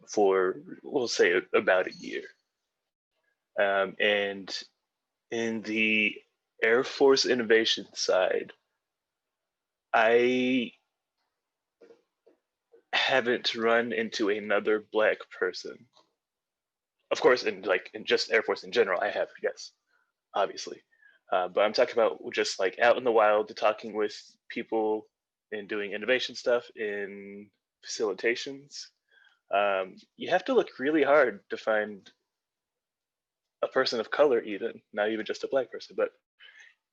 for, we'll say, about a year. And in the Air Force innovation side, I haven't run into another Black person. Of course, in just Air Force in general, I have, yes, obviously. But I'm talking about just like out in the wild, talking with people and doing innovation stuff in facilitations. You have to look really hard to find a person of color, even not even just a Black person, but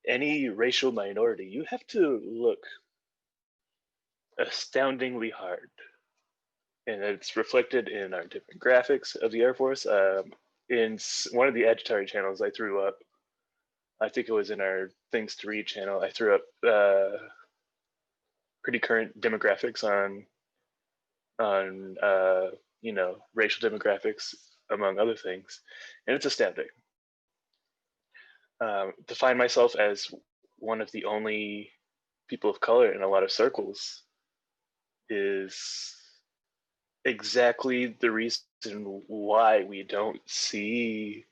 any racial minority. You have to look astoundingly hard, and it's reflected in our different graphics of the Air Force. In one of the Agitare channels, I threw up, I think it was in our Things to Read channel, I threw up pretty current demographics on you know, racial demographics, among other things, and it's astounding. To find myself as one of the only people of color in a lot of circles is exactly the reason why we don't see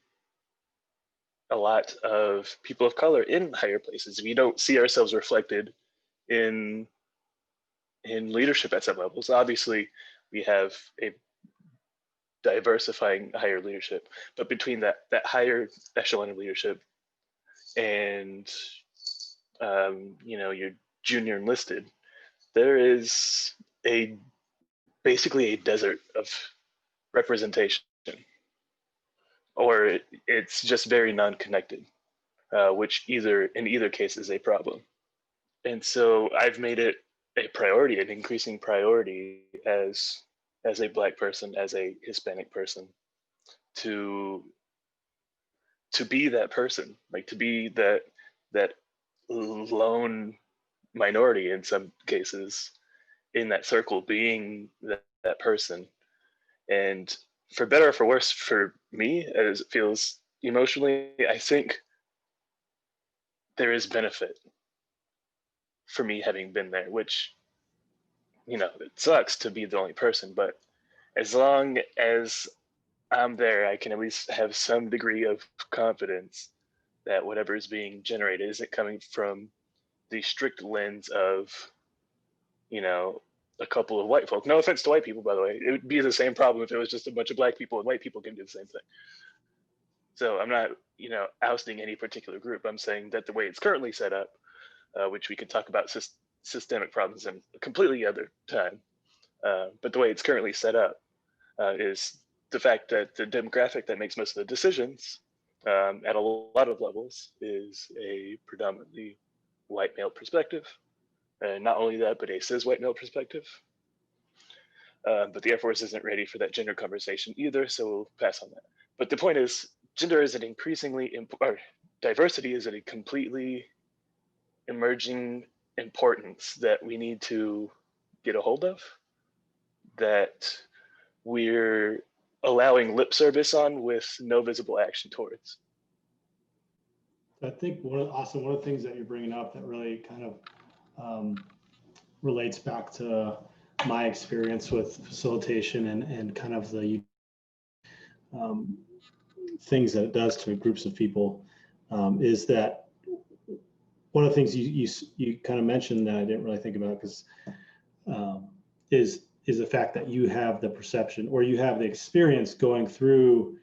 a lot of people of color in higher places. We don't see ourselves reflected in leadership at some levels. Obviously, we have a diversifying higher leadership, but between that higher echelon of leadership and you know, your junior enlisted, there is basically a desert of representation, or it's just very non-connected, which in either case is a problem. And so I've made it a priority, an increasing priority as a Black person, as a Hispanic person, to be that person, like to be that lone minority in some cases in that circle, being that person. And for better or for worse, for me, as it feels emotionally, I think there is benefit for me having been there, which, you know, it sucks to be the only person, but as long as I'm there, I can at least have some degree of confidence that whatever is being generated isn't coming from the strict lens of, you know, a couple of white folk. No offense to white people, by the way. It would be the same problem if it was just a bunch of Black people, and white people can do the same thing. So I'm not, you know, ousting any particular group. I'm saying that the way it's currently set up, which we could talk about systemic problems in a completely other time, but the way it's currently set up is the fact that the demographic that makes most of the decisions at a lot of levels is a predominantly white male perspective. And not only that, but a cis white male perspective. But the Air Force isn't ready for that gender conversation either, so we'll pass on that. But the point is, gender is an increasingly, or diversity is a completely emerging importance that we need to get a hold of, that we're allowing lip service on with no visible action towards. I think one of the things that you're bringing up that really kind of relates back to my experience with facilitation and kind of the things that it does to groups of people is that one of the things you kind of mentioned that I didn't really think about, because is the fact that you have the perception, or you have the experience going through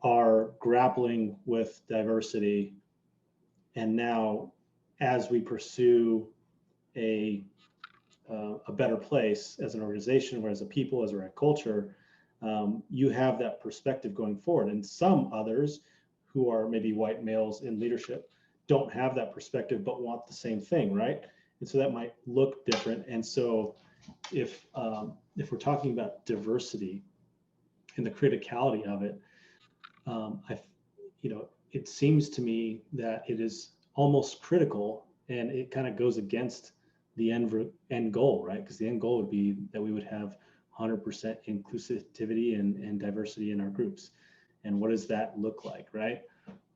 our grappling with diversity, and now as we pursue a better place as an organization, or as a people, as a culture, you have that perspective going forward. And some others who are maybe white males in leadership don't have that perspective, but want the same thing, right? And so that might look different. And so if we're talking about diversity and the criticality of it, it seems to me that it is almost critical, and it kind of goes against the end goal, right? Because the end goal would be that we would have 100% inclusivity and diversity in our groups. And what does that look like, right?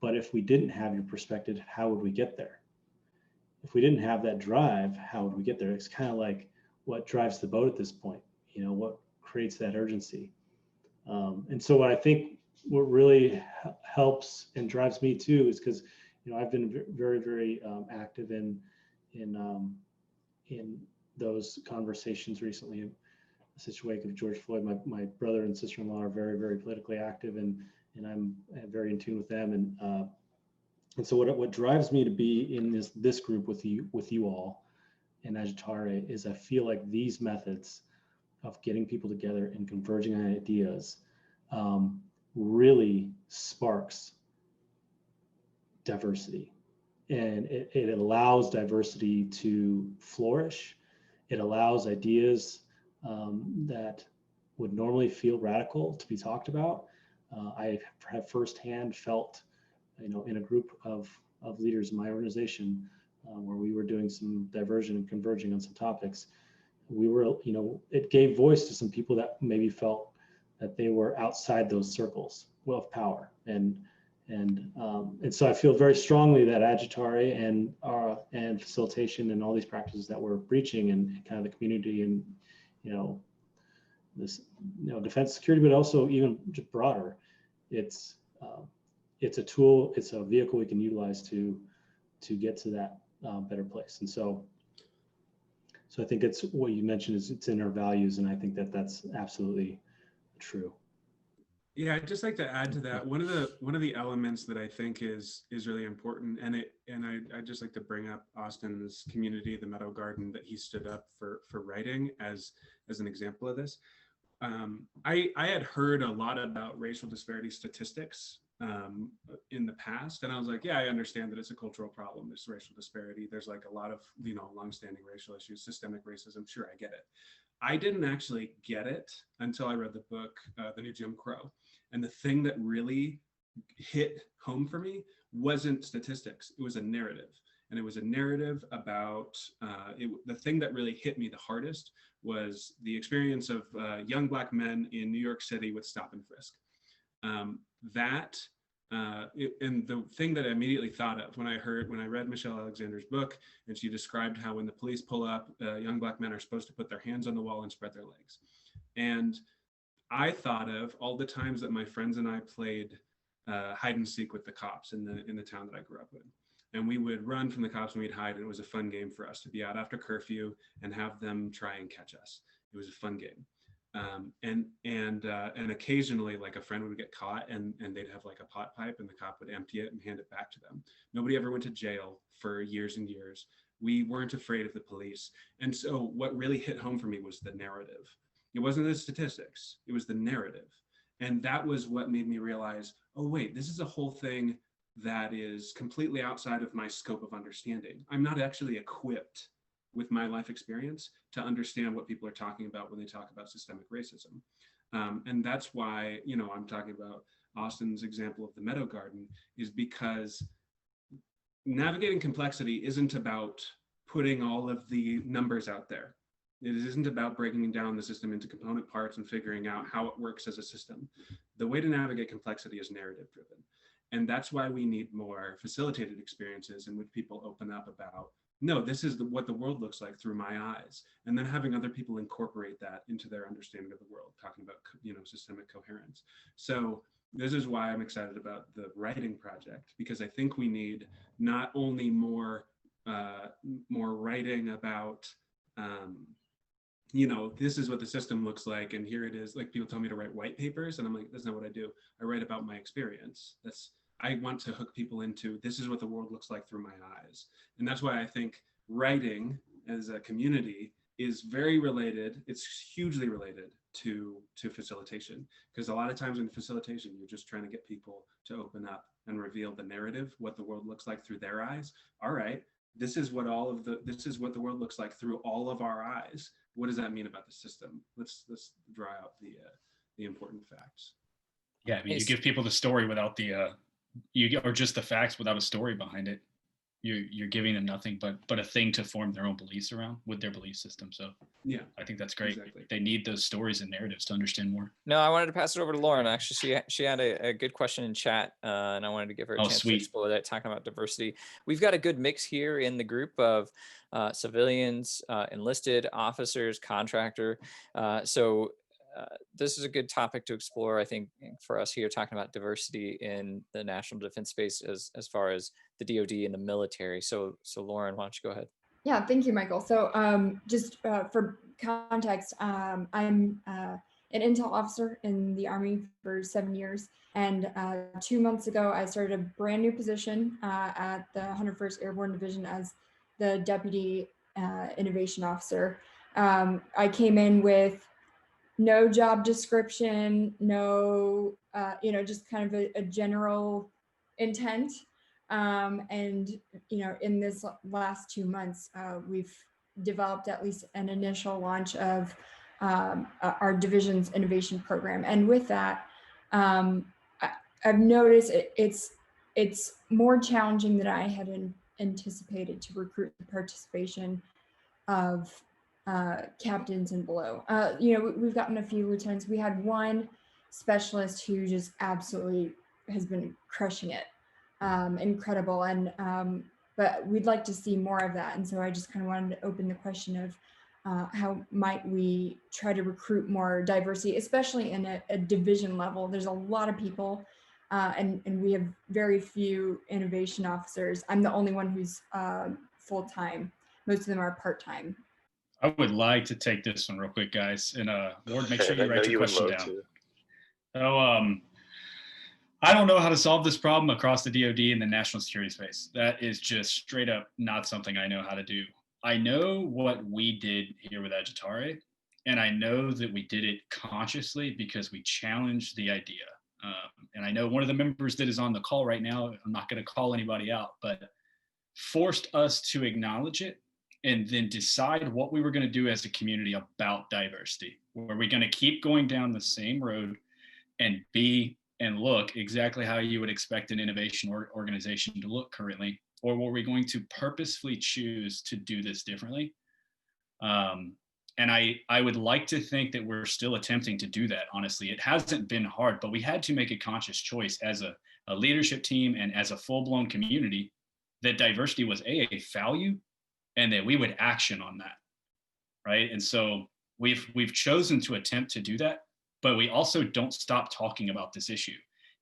But if we didn't have your perspective, how would we get there? If we didn't have that drive, how would we get there? It's kind of like what drives the boat at this point, what creates that urgency. And so what I think what really helps and drives me too is because, I've been very, very active in those conversations recently. In the wake of George Floyd, my brother and sister-in-law are very, very politically active, and I'm very in tune with them. And so what drives me to be in this group with you all in Agitare is I feel like these methods of getting people together and converging on ideas really sparks diversity, and it allows diversity to flourish. It allows ideas that would normally feel radical to be talked about. I have firsthand felt, in a group of leaders in my organization where we were doing some diversion and converging on some topics, it gave voice to some people that maybe felt that they were outside those circles of power. And so I feel very strongly that Agitare and facilitation and all these practices that we're preaching and kind of the community and, this, defense security, but also even just broader, it's a tool, it's a vehicle we can utilize to get to that better place. And so I think it's what you mentioned is it's in our values, and I think that that's absolutely true. Yeah, I'd just like to add to that. One of the elements that I think is really important, and I'd just like to bring up Austin's community, the Meadow Garden, that he stood up for writing as an example of this. I had heard a lot about racial disparity statistics in the past, and I was like, yeah, I understand that it's a cultural problem. There's racial disparity. There's like a lot of longstanding racial issues, systemic racism. Sure, I get it. I didn't actually get it until I read the book, The New Jim Crow. And the thing that really hit home for me wasn't statistics. It was a narrative. And it was a narrative about, the thing that really hit me the hardest was the experience of young Black men in New York City with stop and frisk. And the thing that I immediately thought of when I read Michelle Alexander's book, and she described how when the police pull up, young Black men are supposed to put their hands on the wall and spread their legs. And I thought of all the times that my friends and I played hide and seek with the cops in the town that I grew up in. And we would run from the cops and we'd hide, and it was a fun game for us to be out after curfew and have them try and catch us. It was a fun game. And occasionally, like, a friend would get caught and they'd have like a pot pipe, and the cop would empty it and hand it back to them. Nobody ever went to jail for years and years. We weren't afraid of the police. And so what really hit home for me was the narrative. It wasn't the statistics, it was the narrative. And that was what made me realize, oh wait, this is a whole thing that is completely outside of my scope of understanding. I'm not actually equipped with my life experience to understand what people are talking about when they talk about systemic racism. And that's why, I'm talking about Austin's example of the Meadow Garden, is because navigating complexity isn't about putting all of the numbers out there. It isn't about breaking down the system into component parts and figuring out how it works as a system. The way to navigate complexity is narrative driven. And that's why we need more facilitated experiences in which people open up about, no, this is what the world looks like through my eyes. And then having other people incorporate that into their understanding of the world, talking about, systemic coherence. So this is why I'm excited about the writing project, because I think we need not only more writing about, this is what the system looks like, and here it is. Like, people tell me to write white papers, and I'm like, that's not what I do. I write about my experience. I want to hook people into, this is what the world looks like through my eyes. And that's why I think writing as a community is very related. It's hugely related to facilitation, because a lot of times in facilitation, you're just trying to get people to open up and reveal the narrative, what the world looks like through their eyes. All right, this is what the world looks like through all of our eyes. What does that mean about the system? Let's draw out the important facts. Yeah, I mean, you give people the story without or just the facts without a story behind it. you're giving them nothing but a thing to form their own beliefs around with their belief system. So Yeah, I think that's great. exactly. They need those stories and narratives to understand more. No, I wanted to pass it over to Lauren. Actually, she had a good question in chat, and I wanted to give her a chance to explore that, talking about diversity. We've got a good mix here in the group of civilians, enlisted officers, contractor. So this is a good topic to explore, I think, for us here, talking about diversity in the national defense space as far as the DoD and the military. So Lauren, why don't you go ahead? Yeah, thank you, Michael. So just for context, I'm an intel officer in the Army for 7 years. And 2 months ago, I started a brand new position at the 101st Airborne Division as the Deputy Innovation Officer. I came in with no job description, no, just kind of a general intent. And, in this last 2 months, we've developed at least an initial launch of our division's innovation program. And with that, I've noticed it's more challenging than I had anticipated to recruit the participation of captains and below. We've gotten a few lieutenants. We had one specialist who just absolutely has been crushing it. Incredible. And but we'd like to see more of that. And so I just kind of wanted to open the question of how might we try to recruit more diversity, especially in a division level. There's a lot of people and we have very few innovation officers. I'm the only one who's full-time. Most of them are part-time. I would like to take this one real quick, guys. And Ward, make sure you write your question down. So I don't know how to solve this problem across the DoD and the national security space. That is just straight up not something I know how to do. I know what we did here with Agitare, and I know that we did it consciously because we challenged the idea. And I know one of the members that is on the call right now, I'm not going to call anybody out, but forced us to acknowledge it and then decide what we were going to do as a community about diversity. Were we going to keep going down the same road and be and look exactly how you would expect an innovation organization to look currently, or were we going to purposefully choose to do this differently? And I would like to think that we're still attempting to do that, honestly. It hasn't been hard, but we had to make a conscious choice as a leadership team and as a full-blown community that diversity was a value and that we would action on that, right? And so we've chosen to attempt to do that, but we also don't stop talking about this issue.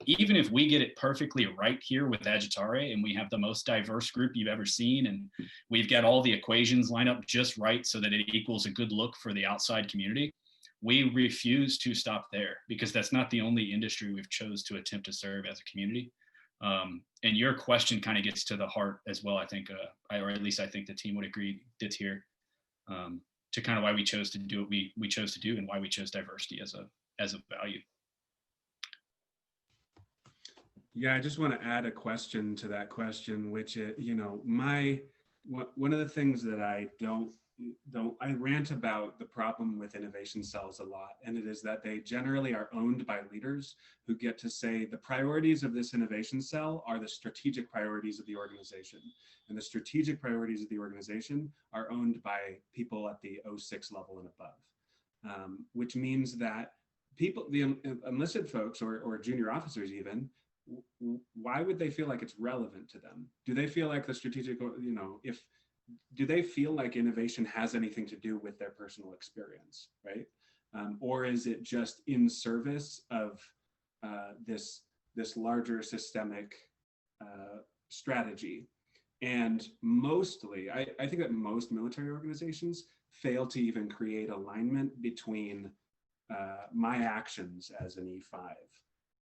Even if we get it perfectly right here with Agitare and we have the most diverse group you've ever seen and we've got all the equations lined up just right so that it equals a good look for the outside community, we refuse to stop there because that's not the only industry we've chose to attempt to serve as a community. And your question kind of gets to the heart as well, I think, or at least I think the team would agree that's here, to kind of why we chose to do what we chose to do and why we chose diversity as a value. Yeah, I just want to add a question to that question, which is, one of the things that I rant about the problem with innovation cells a lot, and it is that they generally are owned by leaders who get to say the priorities of this innovation cell are the strategic priorities of the organization. And the strategic priorities of the organization are owned by people at the 06 level and above, which means that people, the enlisted folks or junior officers even, why would they feel like it's relevant to them? Do they feel like the strategic, do they feel like innovation has anything to do with their personal experience, right? Or is it just in service of this larger systemic strategy? And mostly, I think that most military organizations fail to even create alignment between my actions as an E5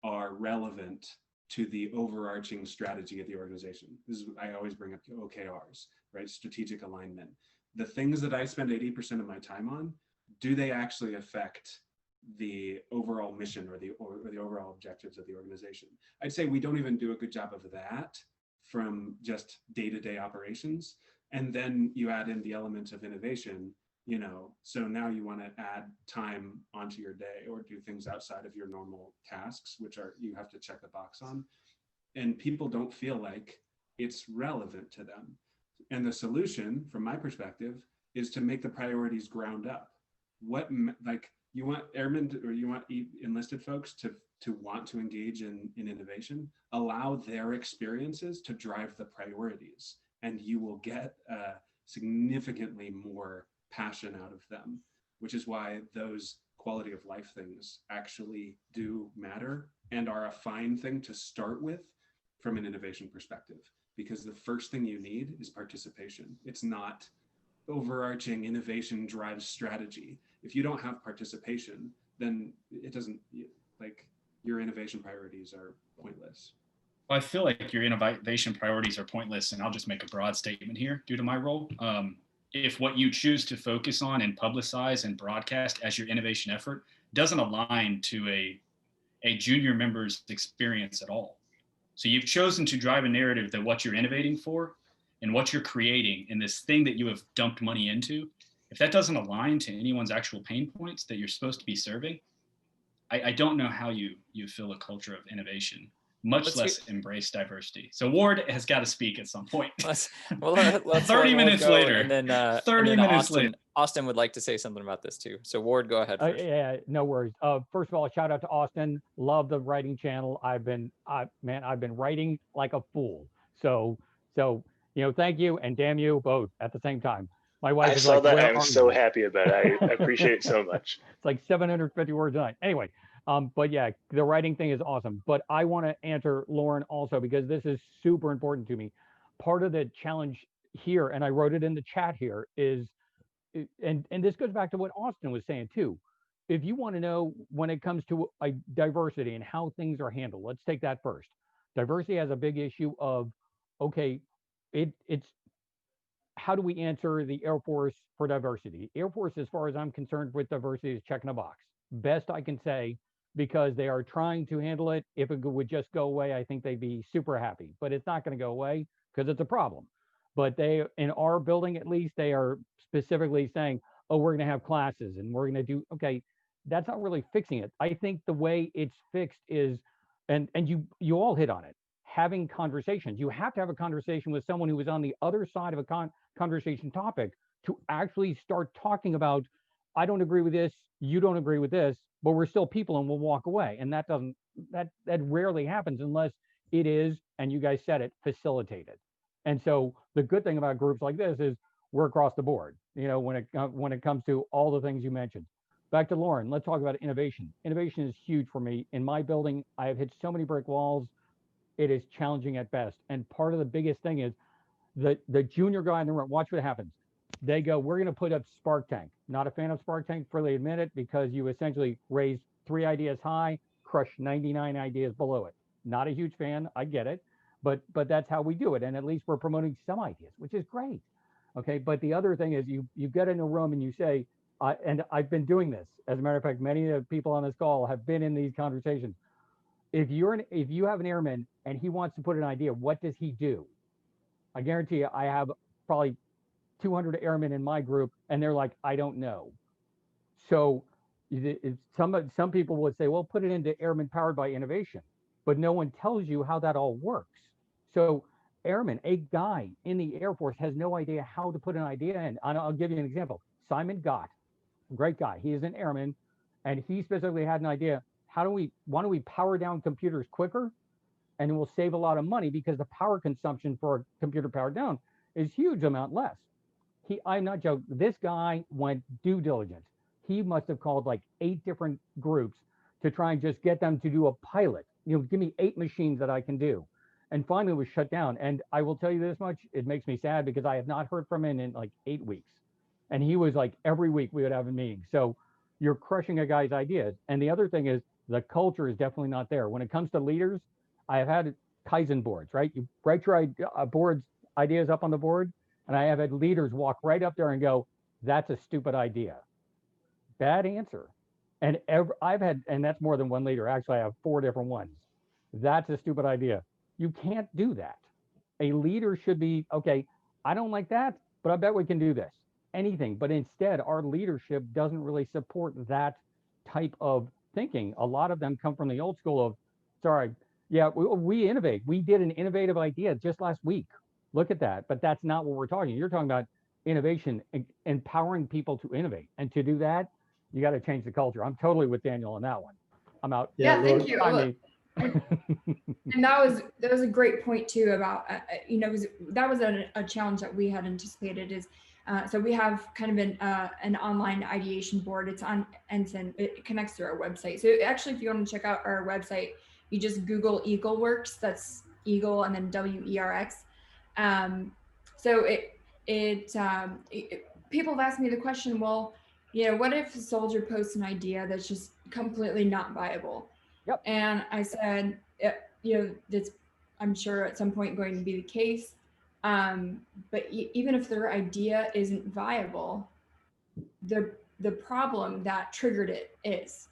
are relevant to the overarching strategy of the organization. This is, I always bring up OKRs, right? Strategic alignment. The things that I spend 80% of my time on, do they actually affect the overall mission or the overall objectives of the organization? I'd say we don't even do a good job of that from just day-to-day operations. And then you add in the element of innovation, so now you want to add time onto your day or do things outside of your normal tasks, which are, you have to check the box on. And people don't feel like it's relevant to them. And the solution, from my perspective, is to make the priorities ground up. Like, you want airmen or you want enlisted folks to want to engage in innovation, allow their experiences to drive the priorities, and you will get significantly more passion out of them, which is why those quality of life things actually do matter and are a fine thing to start with from an innovation perspective, because the first thing you need is participation. It's not overarching innovation drives strategy. If you don't have participation, then it doesn't, like, your innovation priorities are pointless. Well, I feel like your innovation priorities are pointless, and I'll just make a broad statement here due to my role. If what you choose to focus on and publicize and broadcast as your innovation effort doesn't align to a junior member's experience at all. So you've chosen to drive a narrative that what you're innovating for and what you're creating in this thing that you have dumped money into, if that doesn't align to anyone's actual pain points that you're supposed to be serving, I don't know how you fill a culture of innovation, much less embrace diversity. So Ward has got to speak at some point. Let's 30 minutes later. And then 30 minutes later. Austin would like to say something about this too. So Ward, go ahead first. Yeah, no worries. First of all, shout out to Austin. Love the writing channel. I've been writing like a fool. So thank you and damn you both at the same time. My wife I is saw like, that. "Where I'm are so you?" happy about it. I appreciate it so much. It's like 750 words a night. Anyway, but yeah, the writing thing is awesome. But I want to answer Lauren also, because this is super important to me. Part of the challenge here, and I wrote it in the chat here, is, and this goes back to what Austin was saying too. If you want to know when it comes to diversity and how things are handled, let's take that first. Diversity has a big issue of, okay, it's how do we answer the Air Force for diversity? Air Force, as far as I'm concerned with diversity, is checking a box. Best I can say, because they are trying to handle it. If it would just go away, I think they'd be super happy, but it's not going to go away because it's a problem. But they, in our building at least, they are specifically saying, oh, we're going to have classes and we're going to do, okay, that's not really fixing it. I think the way it's fixed is, and you all hit on it, having conversations. You have to have a conversation with someone who is on the other side of a conversation topic to actually start talking about, I don't agree with this, you don't agree with this, but we're still people and we'll walk away. And that rarely happens unless it is, and you guys said it, facilitated. And so the good thing about groups like this is we're across the board, when it comes to all the things you mentioned. Back to Lauren, let's talk about innovation. Innovation is huge for me. In my building, I have hit so many brick walls. It is challenging at best. And part of the biggest thing is the junior guy in the room, watch what happens. They go, we're going to put up Spark Tank. Not a fan of Spark Tank, freely admit it, because you essentially raise 3 ideas high, crush 99 ideas below it. Not a huge fan, I get it, but that's how we do it. And at least we're promoting some ideas, which is great. Okay, but the other thing is you get in a room and you say, and I've been doing this. As a matter of fact, many of the people on this call have been in these conversations. If you have an airman and he wants to put an idea, what does he do? I guarantee you, I have probably 200 airmen in my group, and they're like, I don't know. So some people would say, well, put it into Airmen Powered by Innovation, but no one tells you how that all works. So airmen, a guy in the Air Force has no idea how to put an idea in. And I'll give you an example. Simon Gott, great guy. He is an airman, and he specifically had an idea. Why don't we power down computers quicker? And it will save a lot of money, because the power consumption for a computer powered down is huge amount less. I'm not joking. This guy went due diligence. He must have called like 8 different groups to try and just get them to do a pilot. Give me 8 machines that I can do. And finally it was shut down. And I will tell you this much, it makes me sad, because I have not heard from him in like 8 weeks. And he was like, every week we would have a meeting. So you're crushing a guy's ideas. And the other thing is, the culture is definitely not there. When it comes to leaders, I have had Kaizen boards, right? You write your ideas up on the board, and I have had leaders walk right up there and go, that's a stupid idea. Bad answer. And I've had, and that's more than one leader. Actually, I have 4 different ones. That's a stupid idea. You can't do that. A leader should be, okay, I don't like that, but I bet we can do this. Anything. But instead, our leadership doesn't really support that type of thinking. A lot of them come from the old school of, sorry, Yeah, we innovate. We did an innovative idea just last week. Look at that. But that's not what we're talking. You're talking about innovation, empowering people to innovate. And to do that, you got to change the culture. I'm totally with Daniel on that one. I'm out. Yeah, thank you. I Look, mean, and that was a great point too about that was a challenge that we had anticipated is so we have kind of an online ideation board. It's on Ensign. It connects to our website. So actually, if you want to check out our website, you just Google EagleWorks. That's Eagle and then WERX. So people have asked me the question, well, what if a soldier posts an idea that's just completely not viable? Yep. And I said, that's I'm sure at some point going to be the case. But even if their idea isn't viable, the problem that triggered it is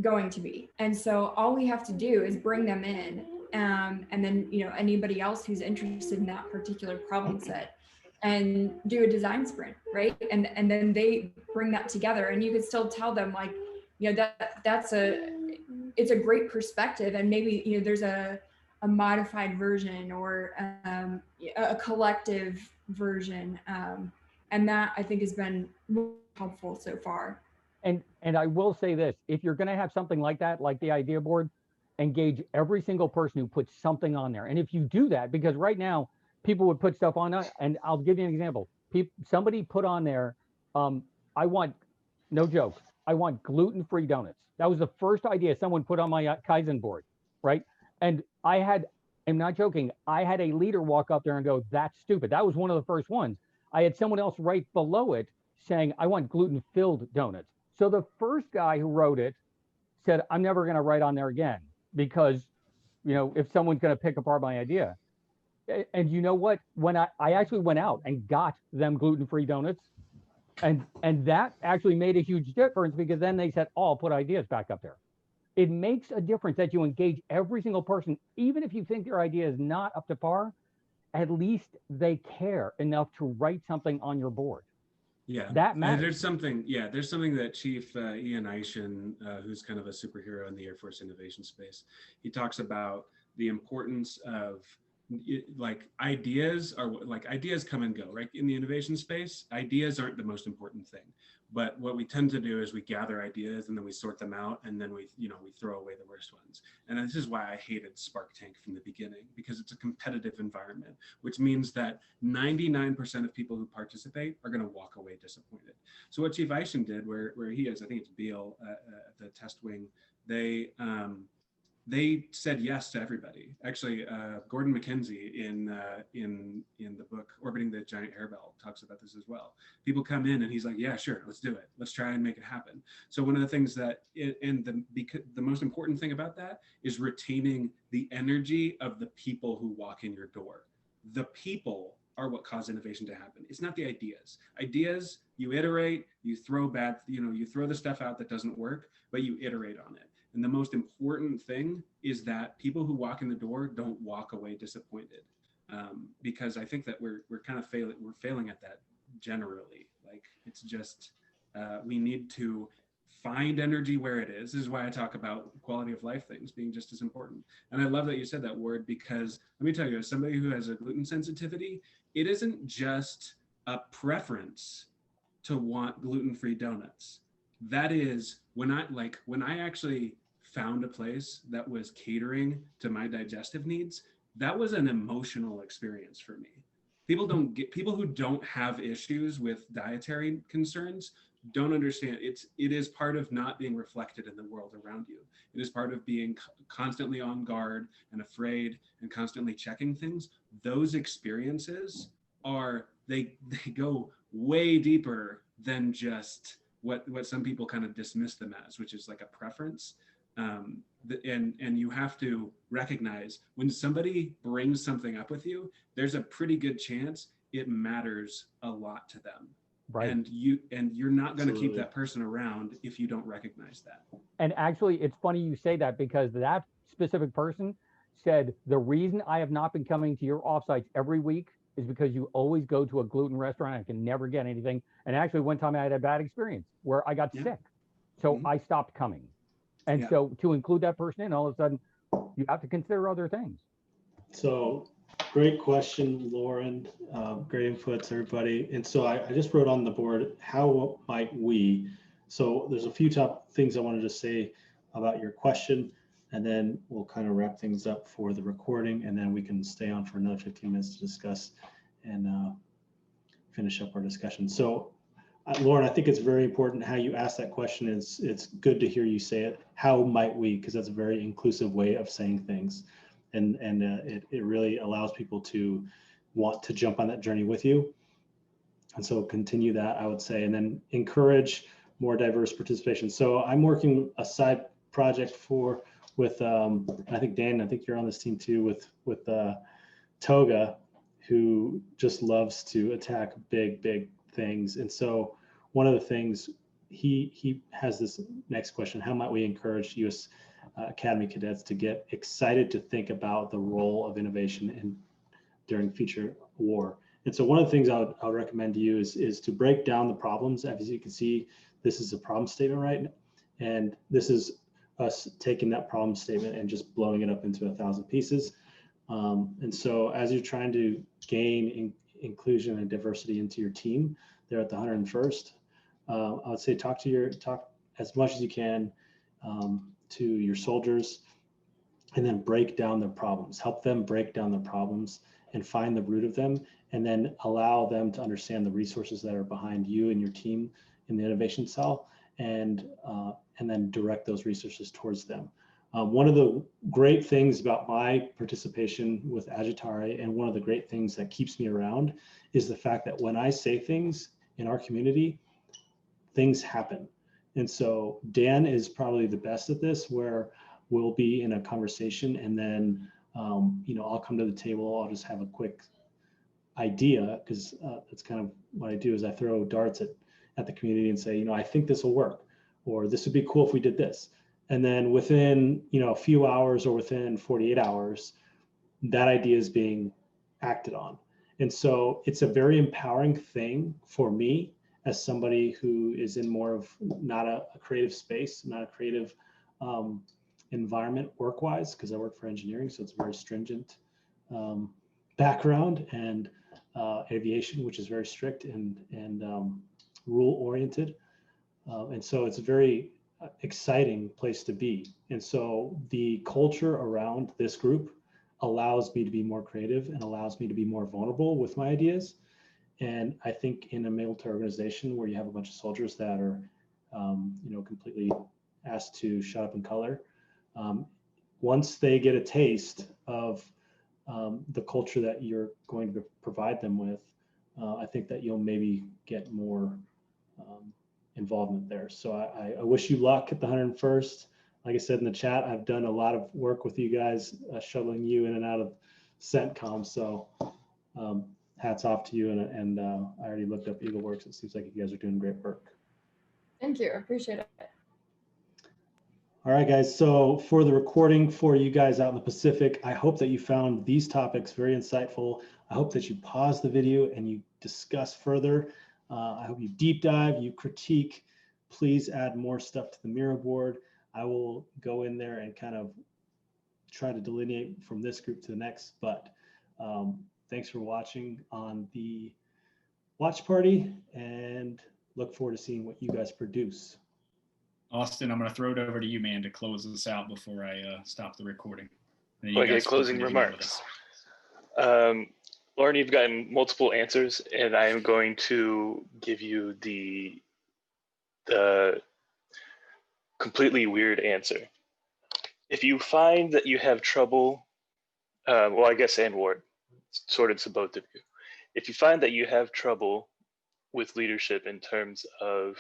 going to be. And so all we have to do is bring them in, and then anybody else who's interested in that particular problem set, and do a design sprint, right? And then they bring that together, and you could still tell them like, it's a great perspective, and maybe there's a modified version or a collective version, and that I think has been helpful so far. And I will say this: if you're going to have something like that, like the idea board, engage every single person who puts something on there. And if you do that, because right now people would put stuff on, and I'll give you an example. Somebody put on there, I want, no joke, I want gluten-free donuts. That was the first idea someone put on my Kaizen board, right? And I'm not joking, I had a leader walk up there and go, that's stupid. That was one of the first ones. I had someone else right below it saying, I want gluten-filled donuts. So the first guy who wrote it said, I'm never going to write on there again, because, if someone's going to pick apart my idea. And you know what? When I actually went out and got them gluten-free donuts, and that actually made a huge difference, because then they said, oh, I'll put ideas back up there. It makes a difference that you engage every single person, even if you think your idea is not up to par, at least they care enough to write something on your board. Yeah, that matters. There's something that Chief Ian Eishen, who's kind of a superhero in the Air Force innovation space, he talks about the importance of ideas come and go, right? In the innovation space, ideas aren't the most important thing, but what we tend to do is we gather ideas and then we sort them out, and then we throw away the worst ones. And this is why I hated Spark Tank from the beginning, because it's a competitive environment, which means that 99% of people who participate are going to walk away disappointed. So what Chief Eishen did, where he is, I think it's Beale at the test wing, they said yes to everybody. Actually, Gordon McKenzie in the book Orbiting the Giant Hairball talks about this as well. People come in and he's like, yeah, sure, let's do it. Let's try and make it happen. So one of the things the most important thing about that is retaining the energy of the people who walk in your door. The people are what cause innovation to happen. It's not the ideas. Ideas, you iterate, you throw the stuff out that doesn't work, but you iterate on it. And the most important thing is that people who walk in the door don't walk away disappointed, because I think that we're kind of failing. We're failing at that generally. Like, it's just we need to find energy where it is. This is why I talk about quality of life things being just as important. And I love that you said that word, because let me tell you, as somebody who has a gluten sensitivity, it isn't just a preference to want gluten-free donuts. That is when I actually found a place that was catering to my digestive needs, that was an emotional experience for me. People who don't have issues with dietary concerns don't understand. It is part of not being reflected in the world around you. It is part of being constantly on guard and afraid and constantly checking things. Those experiences they go way deeper than just what some people kind of dismiss them as, which is like a preference. And you have to recognize when somebody brings something up with you, there's a pretty good chance it matters a lot to them. Right. And you're not going to keep that person around if you don't recognize that. And actually, it's funny you say that, because that specific person said, the reason I have not been coming to your offsites every week is because you always go to a gluten restaurant. I can never get anything. And actually, one time I had a bad experience where I got sick. So I stopped coming. And so to include that person in, all of a sudden, You have to consider other things. So great question, Lauren. Great inputs, everybody. And so I just wrote on the board, how might we? So there's a few top things I wanted to say about your question, and then we'll kind of wrap things up for the recording, and then we can stay on for another 15 minutes to discuss and finish up our discussion. So Lauren, I think it's very important how you ask that question. It's good to hear you say it. How might we? Because that's a very inclusive way of saying things. And it really allows people to want to jump on that journey with you. And so continue that, I would say, and then encourage more diverse participation. So I'm working a side project with I think Dan, I think you're on this team too, with Toga, who just loves to attack big things. And so one of the things he has this next question: how might we encourage U.S. Academy cadets to get excited to think about the role of innovation during future war? And so one of the things I would recommend to you is to break down the problems. As you can see, this is a problem statement, right? And this is us taking that problem statement and just blowing it up into 1,000 pieces. And so as you're trying to gain inclusion and diversity into your team there at the 101st, I would say talk as much as you can to your soldiers, and then break down their problems, help them break down their problems and find the root of them, and then allow them to understand the resources that are behind you and your team in the innovation cell, and then direct those resources towards them. One of the great things about my participation with Agitare, and one of the great things that keeps me around, is the fact that when I say things in our community, things happen. And so Dan is probably the best at this, where we'll be in a conversation and then, I'll come to the table, I'll just have a quick idea, because that's kind of what I do, is I throw darts at the community and say, I think this will work, or this would be cool if we did this. And then within, a few hours or within 48 hours, that idea is being acted on. And so it's a very empowering thing for me as somebody who is in more of not a creative space, not a creative environment work-wise, because I work for engineering, so it's a very stringent background, and aviation, which is very strict and rule-oriented. And so it's a very exciting place to be. And so the culture around this group allows me to be more creative and allows me to be more vulnerable with my ideas. And I think in a military organization where you have a bunch of soldiers that are, completely asked to shut up and color, once they get a taste of the culture that you're going to provide them with, I think that you'll maybe get more involvement there. So I wish you luck at the 101st. Like I said in the chat, I've done a lot of work with you guys, shuttling you in and out of CENTCOM. So hats off to you. And I already looked up EagleWorks. It seems like you guys are doing great work. Thank you. I appreciate it. All right, guys. So for the recording for you guys out in the Pacific, I hope that you found these topics very insightful. I hope that you pause the video and you discuss further. I hope you deep dive, you critique. Please add more stuff to the Miro board. I will go in there and kind of try to delineate from this group to the next. But thanks for watching on the watch party, and look forward to seeing what you guys produce. Austin, I'm going to throw it over to you, man, to close this out before I stop the recording. Okay, closing remarks. Lauren, you've gotten multiple answers, and I am going to give you the completely weird answer. If you find that you have trouble, well, I guess, and Ward, sort of to both of you. If you find that you have trouble with leadership in terms of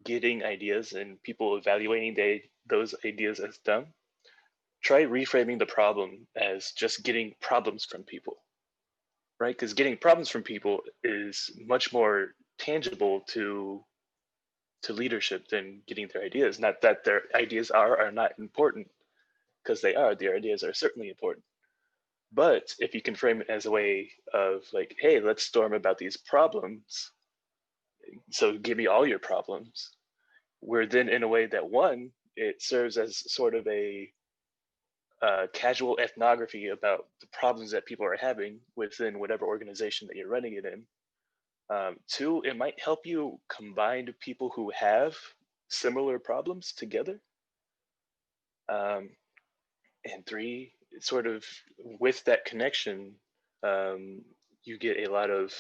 getting ideas and people evaluating those ideas as dumb, try reframing the problem as just getting problems from people, right? Because getting problems from people is much more tangible to leadership than getting their ideas. Not that their ideas are not important, because they are. Their ideas are certainly important. But if you can frame it as a way of like, hey, let's storm about these problems, so give me all your problems, where then in a way that, one, it serves as sort of a casual ethnography about the problems that people are having within whatever organization that you're running it in. 2, it might help you combine people who have similar problems together. And 3, sort of with that connection, you get a lot of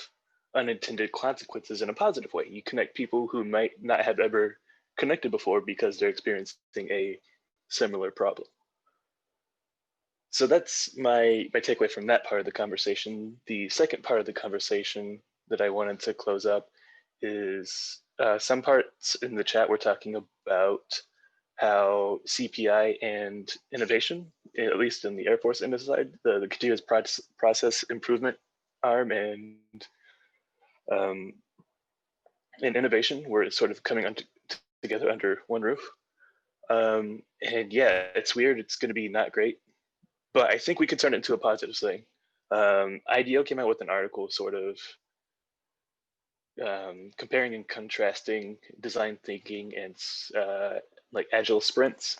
unintended consequences in a positive way. You connect people who might not have ever connected before because they're experiencing a similar problem. So that's my takeaway from that part of the conversation. The second part of the conversation that I wanted to close up is some parts in the chat were talking about how CPI and innovation, at least in the Air Force side, the continuous process improvement arm and innovation were sort of coming together under one roof. And yeah, it's weird. It's going to be not great, but I think we could turn it into a positive thing. IDEO came out with an article sort of comparing and contrasting design thinking and like agile sprints.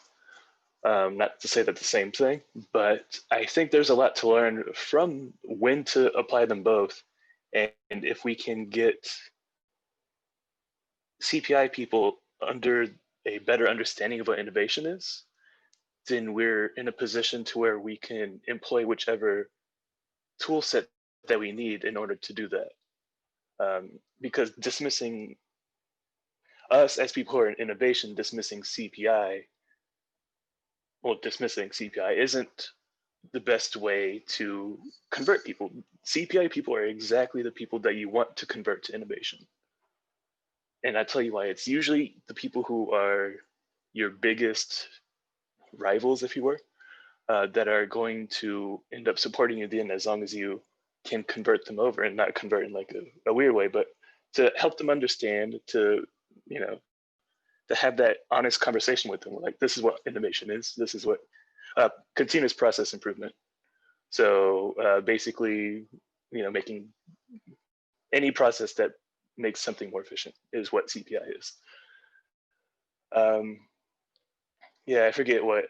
Not to say that the same thing, but I think there's a lot to learn from when to apply them both. And if we can get CPI people under a better understanding of what innovation is, then we're in a position to where we can employ whichever tool set that we need in order to do that. Because dismissing us as people who are in innovation, dismissing CPI isn't the best way to convert people. CPI people are exactly the people that you want to convert to innovation. And I tell you why. It's usually the people who are your biggest rivals, if you were, that are going to end up supporting you at the end, as long as you can convert them over, and not convert in like a weird way, but to help them understand, to, you know, to have that honest conversation with them. Like, this is what innovation is. This is what continuous process improvement. So basically, you know, making any process that makes something more efficient is what CPI is. Yeah, I forget what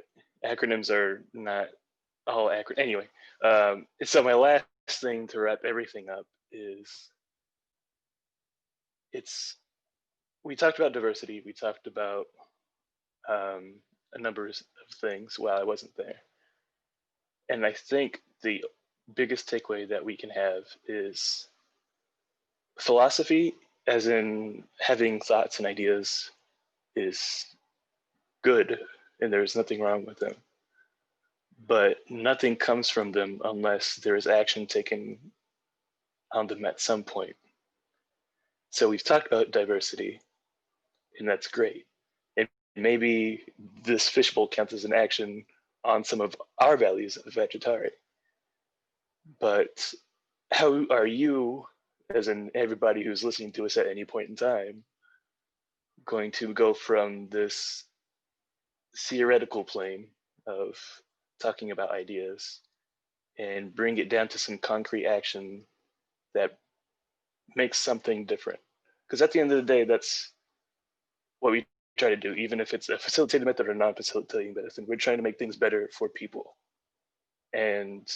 acronyms are, not all acronyms. Anyway, so my last thing to wrap everything up is, we talked about diversity. We talked about a number of things while I wasn't there. And I think the biggest takeaway that we can have is philosophy, as in having thoughts and ideas, is good, and there's nothing wrong with them. But nothing comes from them unless there is action taken on them at some point. So we've talked about diversity, and that's great. And maybe this fishbowl counts as an action on some of our values of Agitare. But how are you, as in everybody who's listening to us at any point in time, going to go from this theoretical plane of talking about ideas and bring it down to some concrete action that makes something different? Because at the end of the day, that's what we try to do, even if it's a facilitated method or non-facilitating method. We're trying to make things better for people, and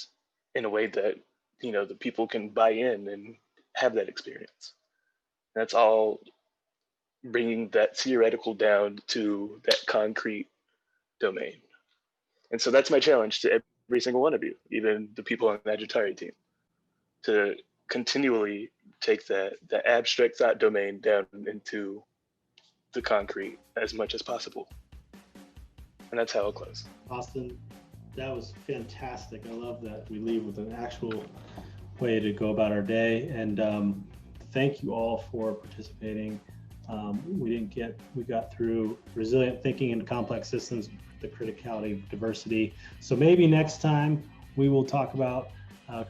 in a way that, you know, the people can buy in and have that experience. That's all bringing that theoretical down to that concrete domain. And so that's my challenge to every single one of you, even the people on the Agitare team, to continually take that abstract thought domain down into the concrete as much as possible. And that's how I'll close. Austin, that was fantastic. I love that we leave with an actual way to go about our day. And thank you all for participating. We got through resilient thinking in complex systems, the criticality of diversity. So maybe next time we will talk about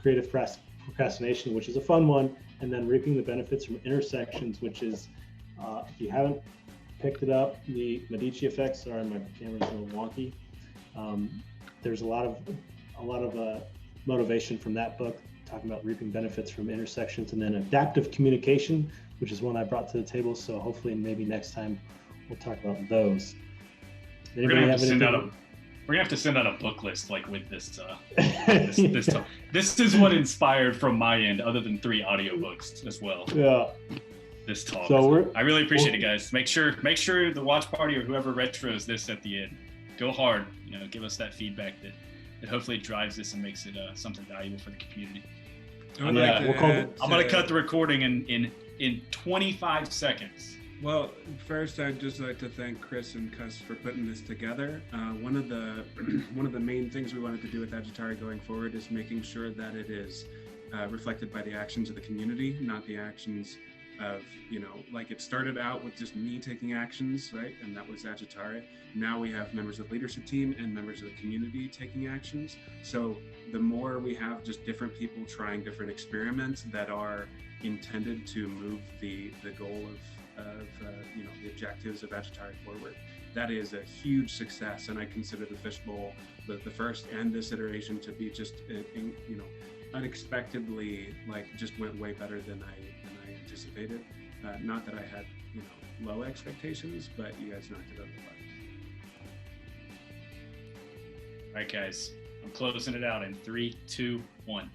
creative procrastination, which is a fun one, and then reaping the benefits from intersections, which is, if you haven't picked it up, the Medici effects. Sorry, my camera's a little wonky. There's a lot of motivation from that book, talking about reaping benefits from intersections, and then adaptive communication, which is one I brought to the table. So hopefully maybe next time we'll talk about those. We're gonna have to send out We're gonna have to send out a book list like with this this talk. This is what inspired from my end, other than 3 audiobooks as well. Yeah. This talk. So I really appreciate it, guys. Make sure the watch party or whoever retros this at the end, go hard. You know, give us that feedback that hopefully drives this and makes it something valuable for the community. I'm gonna cut the recording in 25 seconds. Well, first, I'd just like to thank Chris and Cuss for putting this together. One of the main things we wanted to do with Agitare going forward is making sure that it is reflected by the actions of the community, not the actions of, like it started out with just me taking actions, right? And that was Agitare. Now we have members of the leadership team and members of the community taking actions. So the more we have just different people trying different experiments that are intended to move the goal of the objectives of Agitare forward, that is a huge success. And I consider the Fishbowl, the first and this iteration, to be just unexpectedly, like, just went way better than I anticipated. Not that I had low expectations, but you guys knocked it out of the park. All right, guys, I'm closing it out in 3, 2, 1.